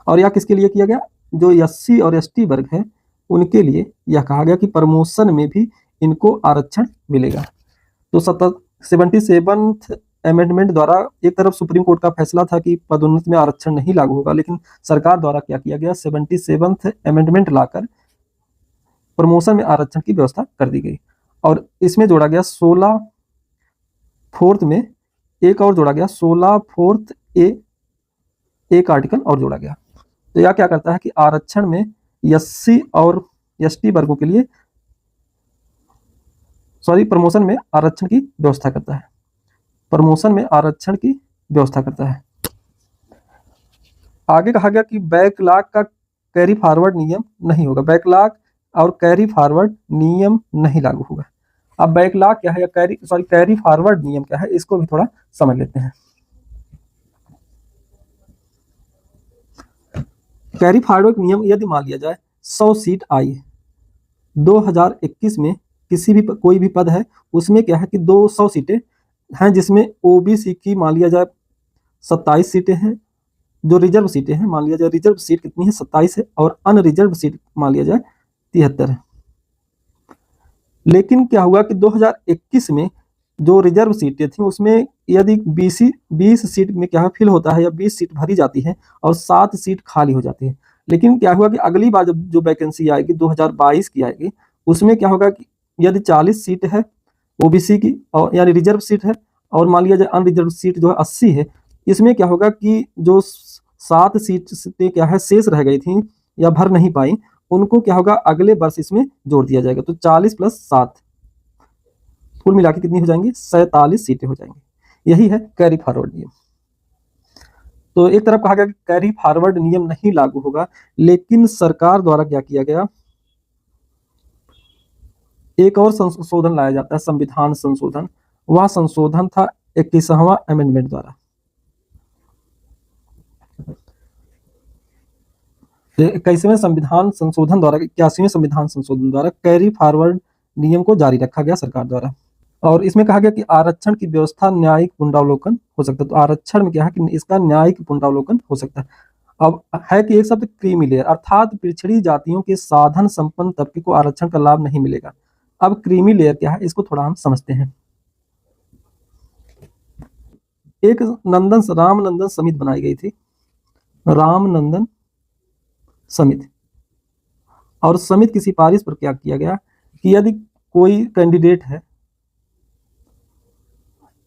और यह किसके लिए किया गया? जो एससी और एसटी वर्ग है, उनके लिए यह कहा गया कि प्रमोशन में भी इनको आरक्षण मिलेगा। तो 77th अमेंडमेंट द्वारा एक तरफ सुप्रीम कोर्ट का फैसला था कि पदोन्नति में आरक्षण नहीं लागू होगा, लेकिन सरकार द्वारा क्या किया गया, 77th अमेंडमेंट लाकर प्रमोशन में आरक्षण की व्यवस्था कर दी गई। और इसमें जोड़ा गया 16 में एक और जोड़ा गया, 16 एक आर्टिकल और जोड़ा गया। तो यह क्या करता है कि आरक्षण में एससी और एसटी वर्गों के लिए प्रमोशन में आरक्षण की व्यवस्था करता है। प्रमोशन में आरक्षण की व्यवस्था करता है। आगे कहा गया कि बैकलॉग का कैरी फॉरवर्ड नियम नहीं होगा। बैकलॉग और कैरी फॉरवर्ड नियम नहीं लागू होगा। अब बैकलॉग क्या है, या कैरी फॉरवर्ड नियम क्या है, इसको भी थोड़ा समझ लेते हैं। कैरी फॉरवर्ड नियम, यदि मान लिया जाए 100 सीट आई है 2021 में, किसी भी कोई भी पद है, उसमें क्या है कि 200 सीटें हैं, जिसमें ओबीसी की मान लिया जाए 27 सीटें हैं, जो रिजर्व सीटें हैं मान लिया जाए, रिजर्व सीट कितनी है, 27 है, और अनरिजर्व सीट मान लिया जाए 73 है। लेकिन क्या हुआ कि 2021 में जो रिजर्व सीटें थी, उसमें यदि 20 सीट में क्या फिल होता है, या 20 सीट भरी जाती है और 7 सीट खाली हो जाती है। लेकिन क्या हुआ कि अगली बार जब जो वैकेंसी आएगी 2022 की आएगी, उसमें क्या होगा कि यदि 40 सीट है ओबीसी की, और यानी रिजर्व सीट है, और मान लिया जाए अनरिजर्व सीट जो है 80 है, इसमें क्या होगा कि जो 7 सीटें क्या है शेष रह गई थी या भर नहीं पाई, उनको क्या होगा, अगले वर्ष इसमें जोड़ दिया जाएगा। तो 40 + 7 कुल मिलाकर कितनी हो जाएंगी, 47 सीटें हो जाएंगी। यही है कैरी फॉरवर्ड नियम। तो एक तरफ कहा गया कि कैरी फॉरवर्ड नियम नहीं लागू होगा, लेकिन सरकार द्वारा क्या किया गया, एक और संशोधन लाया जाता है, संविधान संशोधन। वह संशोधन था 21वां अमेंडमेंट द्वारा। 21वें संविधान संशोधन द्वारा, 81वें संविधान संशोधन द्वारा कैरी फॉरवर्ड नियम को जारी रखा गया सरकार द्वारा। और इसमें कहा गया कि आरक्षण की व्यवस्था न्यायिक पुनरावलोकन हो सकता है। तो आरक्षण में क्या है कि इसका न्यायिक पुनरावलोकन हो सकता है। अब है कि एक शब्द क्रीमी लेयर, अर्थात पिछड़ी जातियों के साधन संपन्न तबके को आरक्षण का लाभ नहीं मिलेगा। अब क्रीमी लेयर क्या है, इसको थोड़ा हम समझते हैं। एक रामनंदन समिति बनाई गई थी, रामनंदन समिति। और समिति की सिफारिश पर क्या किया गया कि यदि कोई कैंडिडेट है,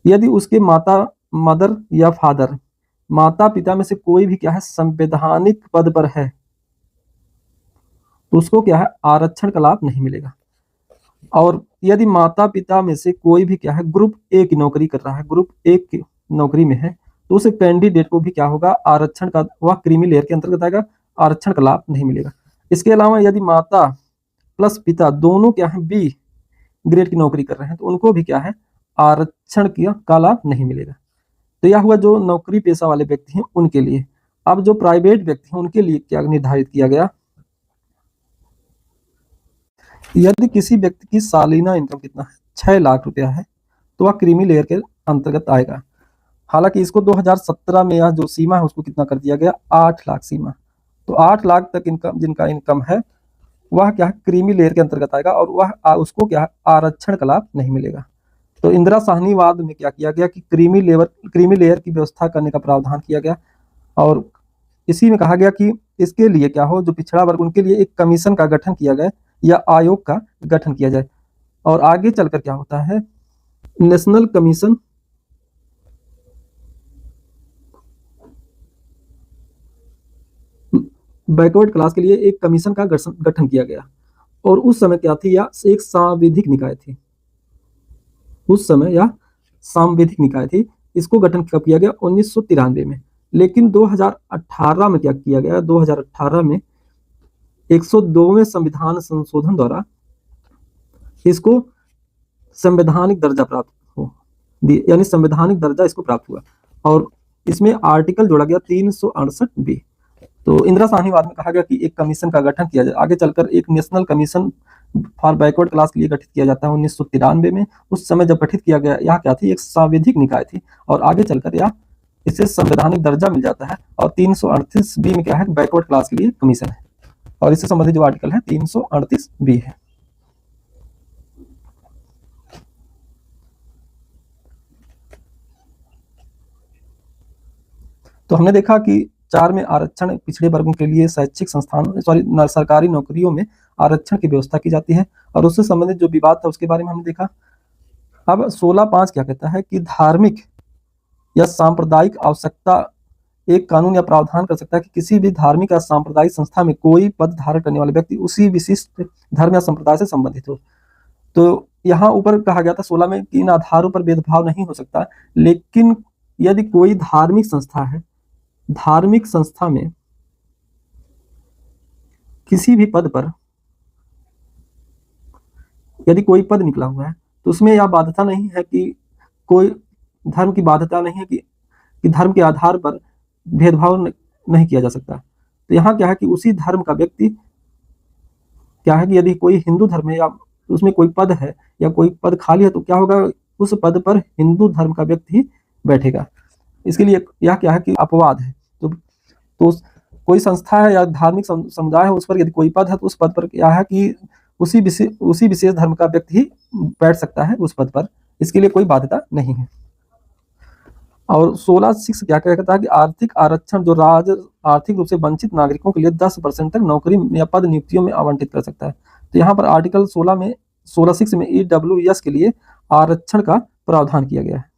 यदि उसके मदर या फादर, माता पिता में से कोई भी क्या है संवैधानिक पद पर है, तो उसको क्या है आरक्षण का लाभ नहीं मिलेगा। और यदि माता पिता में से कोई भी क्या है ग्रुप ए की नौकरी कर रहा है, ग्रुप ए की नौकरी में है, तो उस कैंडिडेट को भी क्या होगा आरक्षण का, वह क्रीमी लेयर के अंतर्गत आएगा, आरक्षण का लाभ नहीं मिलेगा। इसके अलावा यदि माता प्लस पिता दोनों क्या है बी ग्रेड की नौकरी कर रहे हैं, तो उनको भी क्या है आरक्षण का लाभ नहीं मिलेगा। तो यह हुआ जो नौकरी पेशा वाले व्यक्ति हैं उनके लिए। अब जो प्राइवेट व्यक्ति हैं उनके लिए क्या निर्धारित किया गया, यदि किसी व्यक्ति की सालाना इनकम कितना है 6 लाख रुपया है, तो वह क्रीमी लेयर के अंतर्गत आएगा। हालांकि इसको 2017 में यह जो सीमा है उसको कितना कर दिया गया 8 लाख सीमा। तो 8 लाख तक इनकम जिनका इनकम है वह क्या है क्रीमी लेयर के अंतर्गत आएगा, और वह उसको क्या है आरक्षण का लाभ नहीं मिलेगा। तो इंदिरा साहनीवाद में क्या किया गया कि क्रीमी लेयर की व्यवस्था करने का प्रावधान किया गया। और इसी में कहा गया कि इसके लिए क्या हो, जो पिछड़ा वर्ग उनके लिए एक कमीशन का गठन किया गया या आयोग का गठन किया जाए। और आगे चलकर क्या होता है, नेशनल कमीशन बैकवर्ड क्लास के लिए एक कमीशन का गठन किया गया। और उस समय क्या थी, या एक सांविधिक निकाय थी, उस समय यह सांविधिक निकाय थी। इसको गठन कब किया गया 1993 में। लेकिन 2018 में क्या किया गया, 2018 में 102वें संविधान संशोधन द्वारा इसको संवैधानिक दर्जा प्राप्त हो, यानी संवैधानिक दर्जा इसको प्राप्त हुआ। और इसमें आर्टिकल जोड़ा गया 368 बी। तो इंदिरा साहनीवाद में कहा गया कि एक कमीशन का गठन किया जाए। आगे चलकर एक national commission for backward class के लिए गठित किया जाता है 1993 में। उस समय जब गठित किया गया, यह क्या थी एक सांविधिक निकाय थी, और आगे चलकर यह इसे संवैधानिक दर्जा मिल जाता है। और 338 बी में क्या है बैकवर्ड क्लास के लिए कमीशन है, और इससे संबंधित जो आर्टिकल है 338 बी है। तो हमने देखा कि 4 में आरक्षण पिछड़े वर्गों के लिए शैक्षिक संस्थान सरकारी नौकरियों में आरक्षण की व्यवस्था की जाती है, और उससे संबंधित जो विवाद था उसके बारे में हमने देखा। अब 16.5 क्या कहता है कि धार्मिक या सांप्रदायिक आवश्यकता एक कानून या प्रावधान कर सकता है कि किसी भी धार्मिक या सांप्रदायिक संस्था में कोई पद धारण करने वाले व्यक्ति उसी विशिष्ट धर्म या संप्रदाय से संबंधित हो। तो यहाँ ऊपर कहा गया था 16 में कि इन आधारों पर भेदभाव नहीं हो सकता, लेकिन यदि कोई धार्मिक संस्था है, धार्मिक संस्था में किसी भी पद पर यदि कोई पद निकला हुआ है, तो उसमें यह बाध्यता नहीं है कि कोई धर्म की बाध्यता नहीं है कि धर्म के आधार पर भेदभाव नहीं किया जा सकता। तो यहाँ क्या है कि उसी धर्म का व्यक्ति क्या है कि यदि कोई हिंदू धर्म है या उसमें कोई पद है या कोई पद खाली है, तो क्या होगा उस पद पर हिंदू धर्म का व्यक्ति ही बैठेगा। इसके लिए यह क्या है कि अपवाद है। तो कोई संस्था है या धार्मिक समुदाय है, उस पर यदि कोई पद है तो उस पद पर क्या है कि उसी विशेष धर्म का व्यक्ति ही बैठ सकता है उस पद पर। इसके लिए कोई बाध्यता नहीं है। और 16(6) क्या कहता है कि आर्थिक आरक्षण जो राज्य आर्थिक रूप से वंचित नागरिकों के लिए 10% तक नौकरी या पद नियुक्तियों में आवंटित कर सकता है। तो यहाँ पर आर्टिकल 16(6) में EWS के लिए आरक्षण का प्रावधान किया गया है।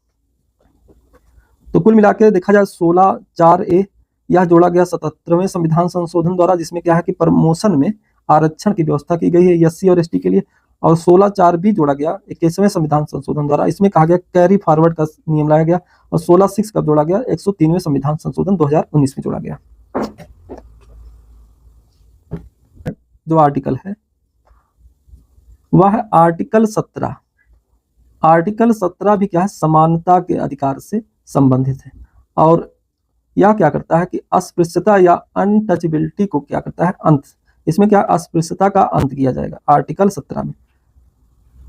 तो कुल मिलाकर देखा जाए 16(4)A यह जोड़ा गया 77वें संविधान संशोधन द्वारा, जिसमें क्या है कि प्रमोशन में आरक्षण की व्यवस्था की गई है SC और ST के लिए। और 16(4) भी जोड़ा गया 21वें संविधान संशोधन द्वारा। इसमें कहा गया कैरी फॉरवर्ड का नियम लाया गया। और 16(6) कब जोड़ा गया? 103वें संविधान संशोधन 2019 में जोड़ा गया। जो आर्टिकल है वह है आर्टिकल 17। आर्टिकल 17 भी क्या है? समानता के अधिकार से संबंधित है। और यह क्या करता है कि अस्पृश्यता या अनटचेबिलिटी को क्या करता है? अंत। इसमें क्या अस्पृश्यता का अंत किया जाएगा आर्टिकल 17 में।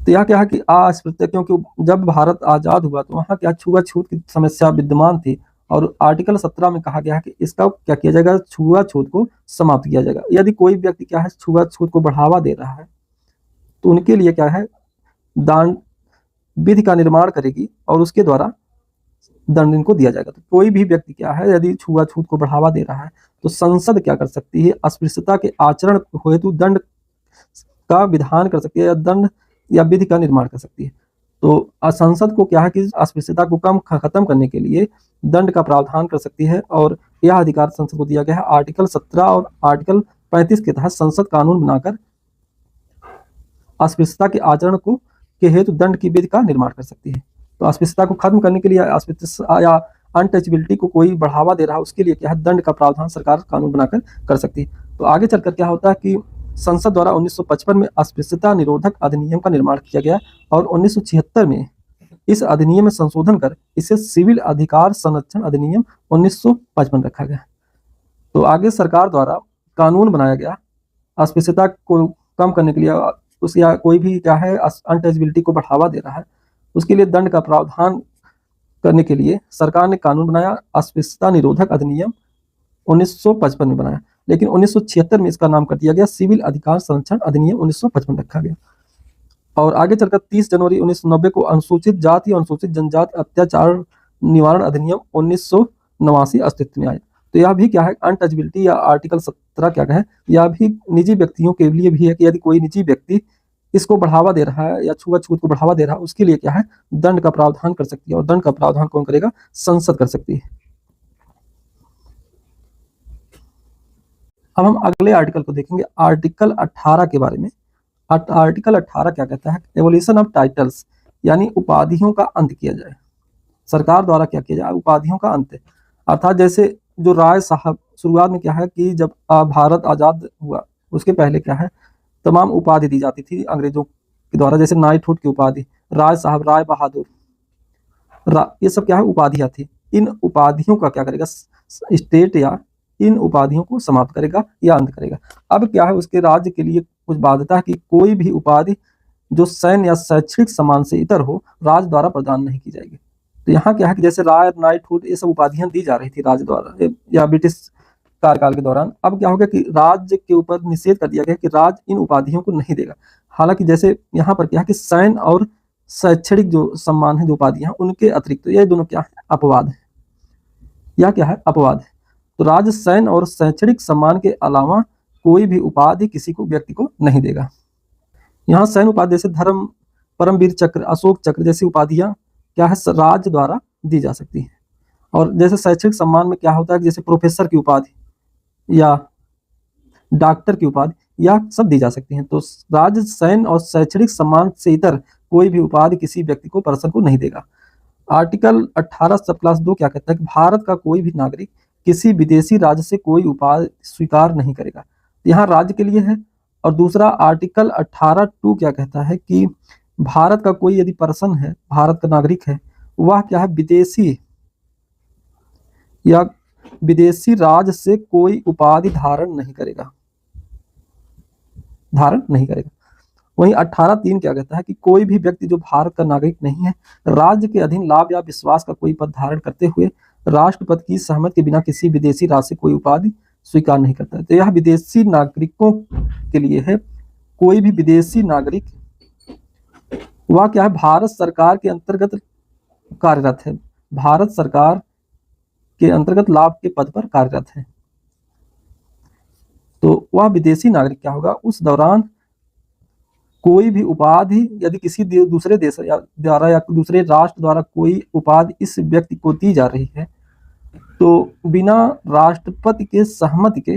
तो यह क्या है कि अस्पृश्यता, क्योंकि जब भारत आजाद हुआ तो वहाँ क्या छुआछूत की समस्या विद्यमान थी, और आर्टिकल 17 में कहा गया है कि इसका क्या किया जाएगा? छुआछूत को समाप्त किया जाएगा। यदि कोई व्यक्ति क्या है छुआछूत को बढ़ावा दे रहा है तो उनके लिए क्या है? दंड विधि का निर्माण करेगी और उसके द्वारा दंड इनको दिया जाएगा। तो कोई भी व्यक्ति क्या है यदि छुआछूत को बढ़ावा दे रहा है तो संसद क्या कर सकती है? अस्पृश्यता के आचरण हेतु दंड का विधान कर सकती है, या दंड या विधि का निर्माण कर सकती है। तो संसद को क्या है कि अस्पृश्यता को खत्म करने के लिए दंड का प्रावधान कर सकती है, और यह अधिकार संसद को दिया गया है। आर्टिकल 17 और आर्टिकल 35 के तहत संसद कानून बनाकर अस्पृश्यता के आचरण को के हेतु दंड की विधि का निर्माण कर सकती है। तो अस्पृश्यता को खत्म करने के लिए अस्पृश्यता या अनटचेबिलिटी को कोई बढ़ावा दे रहा है उसके लिए क्या है? दंड का प्रावधान सरकार कानून बनाकर कर सकती है। तो आगे चलकर क्या होता है कि संसद द्वारा 1955 में अस्पृश्यता निरोधक अधिनियम का निर्माण किया गया, और 1976 में इस अधिनियम में संशोधन कर इसे सिविल अधिकार संरक्षण अधिनियम 1955 रखा गया। तो आगे सरकार द्वारा कानून बनाया गया अस्पृश्यता को कम करने के लिए। उस या कोई भी क्या है अनटचेबिलिटी को बढ़ावा दे रहा है उसके लिए दंड का प्रावधान करने के लिए सरकार ने कानून बनाया, अस्पृश्यता निरोधक अधिनियम 1955 में बनाया। लेकिन 1976 में इसका नाम कर दिया गया सिविल अधिकार संरक्षण अधिनियम 1955 रखा गया। और आगे चलकर 30 जनवरी 1990 को अनुसूचित जाति और अनुसूचित जनजाति अत्याचार निवारण अधिनियम 1989 अस्तित्व में आया। तो यह भी क्या है? अनटचेबिलिटी या आर्टिकल 17 क्या है? यह भी निजी व्यक्तियों के लिए भी है कि यदि कोई निजी व्यक्ति इसको बढ़ावा दे रहा है या छुआछूत को बढ़ावा दे रहा है उसके लिए क्या है? दंड का प्रावधान कर सकती है। और दंड का प्रावधान कौन करेगा? संसद कर सकती है। अब हम अगले आर्टिकल को देखेंगे, आर्टिकल 18 के बारे में। आर्टिकल 18 क्या कहता है? एवोल्यूशन ऑफ टाइटल्स, यानी उपाधियों का अंत किया जाए। सरकार द्वारा क्या किया जाए? उपाधियों का अंत। अर्थात जैसे जो राय साहब शुरुआत में क्या है कि जब भारत आजाद हुआ उसके पहले क्या है तमाम उपाधि दी जाती थी अंग्रेजों के द्वारा, जैसे नाइटहुड की उपाधि, राय साहब, राय बहादुर, ये सब क्या है? उपाधियां थी। इन उपाधियों का क्या करेगा? स्टेट या इन उपाधियों को समाप्त करेगा या अंत करेगा। अब क्या है? उसके राज्य के लिए कुछ बाध्यता है कि कोई भी उपाधि जो सैन्य या शैक्षणिक सम्मान से इतर हो राज्य द्वारा प्रदान नहीं की जाएगी। तो यहाँ क्या है कि जैसे राय, नाइटहुड, ये सब उपाधियां दी जा रही थी राज्य द्वारा या ब्रिटिश कार्यकाल के दौरान। अब क्या हो गया कि राज्य के ऊपर निषेध कर दिया गया कि राज्य इन उपाधियों को नहीं देगा। हालांकि जैसे यहाँ पर क्या है कि सैन्य और शैक्षणिक जो सम्मान है, जो उपाधियां, उनके अतिरिक्त तो ये दोनों क्या है? अपवाद है। यह क्या है? अपवाद है। तो राज्य सैन्य और शैक्षणिक सम्मान के अलावा कोई भी उपाधि किसी को व्यक्ति को नहीं देगा। यहाँ सैन्य उपाधि जैसे धर्म परमवीर चक्र, अशोक चक्र जैसी उपाधियां क्या है? राज्य द्वारा दी जा सकती है। और जैसे शैक्षणिक सम्मान में क्या होता है? जैसे प्रोफेसर की उपाधि या डॉक्टर की उपाधि, यह सब दी जा सकती हैं। तो राज्य सैन्य और शैक्षणिक सम्मान से इतर कोई भी उपाधि किसी व्यक्ति को, पर्सन को नहीं देगा। आर्टिकल 18 सब क्लास 2 क्या कहता है कि भारत का कोई भी नागरिक किसी विदेशी राज्य से कोई उपाधि स्वीकार नहीं करेगा। यहाँ राज्य के लिए है। और दूसरा आर्टिकल 18(2) क्या कहता है कि भारत का कोई यदि पर्सन है, भारत का नागरिक है, वह क्या है? विदेशी या विदेशी राज्य से कोई उपाधि धारण नहीं करेगा। वहीं 18(3) क्या कहता है कि कोई भी व्यक्ति जो भारत का नागरिक नहीं है राज्य के अधीन लाभ या विश्वास का कोई पद धारण करते हुए राष्ट्रपति की सहमति के बिना किसी विदेशी राज्य से कोई उपाधि स्वीकार नहीं करता है। तो यह विदेशी नागरिकों के लिए है। कोई भी विदेशी नागरिक वह क्या है? भारत सरकार के अंतर्गत कार्यरत है, भारत सरकार के अंतर्गत लाभ के पद पर कार्यरत है। तो वह विदेशी नागरिक क्या होगा? उस दौरान कोई भी उपाधि यदि किसी दूसरे देश द्वारा या दूसरे राष्ट्र द्वारा कोई उपाधि इस व्यक्ति को दी जा रही है तो बिना राष्ट्रपति के सहमति के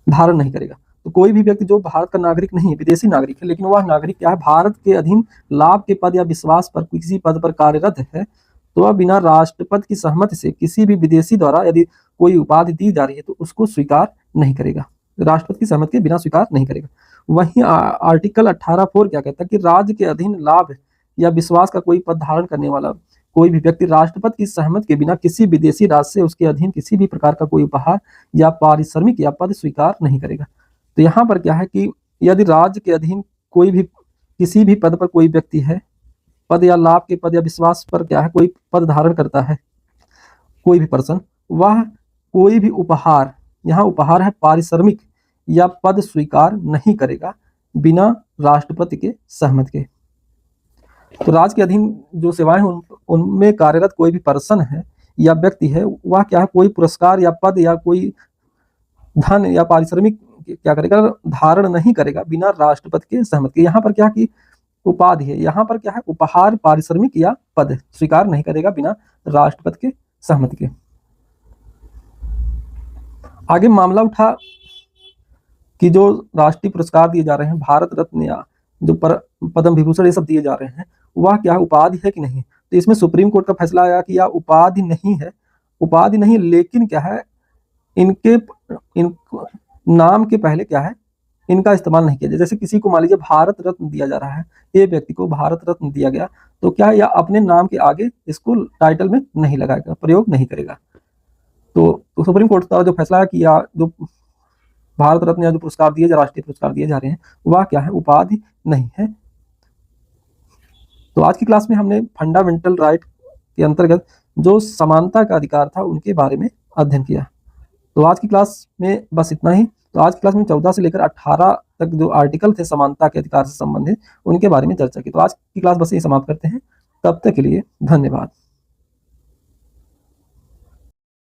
धारण नहीं करेगा। तो कोई भी व्यक्ति जो भारत का नागरिक नहीं है, विदेशी नागरिक है, लेकिन वह नागरिक क्या है, भारत के अधीन लाभ के पद या विश्वास पर किसी पद पर कार्यरत है, तो वह बिना राष्ट्रपति की सहमति से किसी भी विदेशी द्वारा यदि कोई उपाधि दी जा रही है तो उसको स्वीकार नहीं करेगा, राष्ट्रपति की सहमति के बिना स्वीकार नहीं करेगा। वहीं आर्टिकल 18(4) क्या कहता है कि राज्य के अधीन लाभ या विश्वास का कोई पद धारण करने वाला कोई भी व्यक्ति राष्ट्रपति की सहमति के बिना किसी विदेशी राज्य से उसके अधीन किसी भी प्रकार का कोई उपहार या पारिश्रमिक या पद स्वीकार नहीं करेगा। तो यहाँ पर क्या है कि यदि राज्य के अधीन कोई भी किसी भी पद पर कोई व्यक्ति है, पद या लाभ के पद या विश्वास पर क्या है कोई पद धारण करता है, कोई भी पर्सन, वह कोई भी उपहार, यहाँ उपहार है पारिश्रमिक या पद स्वीकार नहीं करेगा बिना राष्ट्रपति के सहमति के। तो राज्य के अधीन जो सेवाएं हैं उनमें कार्यरत कोई भी पर्सन है या व्यक्ति है, वह क्या है कोई पुरस्कार या पद या कोई धन या पारिश्रमिक क्या करेगा, धारण नहीं करेगा बिना राष्ट्रपति के सहमति के। यहाँ पर क्या कि उपाधि है, यहाँ पर क्या है उपहार, पारिश्रमिक या पद स्वीकार नहीं करेगा बिना राष्ट्रपति के सहमति के। आगे मामला उठा कि जो राष्ट्रीय पुरस्कार दिए जा रहे हैं, भारत रत्न या जो पद्म विभूषण ये सब दिए जा रहे हैं, वह क्या है उपाधि है कि नहीं। तो इसमें सुप्रीम कोर्ट का फैसला आया कि यह उपाधि नहीं है, उपाधि नहीं, लेकिन क्या है इनके नाम के पहले क्या है इनका इस्तेमाल नहीं किया जाए। जैसे किसी को मान लीजिए भारत रत्न दिया जा रहा है, ये व्यक्ति को भारत रत्न दिया गया, तो क्या या अपने नाम के आगे इसको टाइटल में नहीं लगाएगा, प्रयोग नहीं करेगा। तो सुप्रीम कोर्ट का जो फैसला है कि या जो भारत रत्न या जो पुरस्कार दिए राष्ट्रीय पुरस्कार दिए जा रहे हैं वह क्या है उपाधि नहीं है। तो आज की क्लास में हमने फंडामेंटल राइट के अंतर्गत जो समानता का अधिकार था उनके बारे में अध्ययन किया। तो आज की क्लास में बस इतना ही। तो आज की क्लास में 14 से लेकर 18 तक जो आर्टिकल थे समानता के अधिकार से संबंधित उनके बारे में चर्चा की। तो आज की क्लास बस यही समाप्त करते हैं। तब तक के लिए धन्यवाद।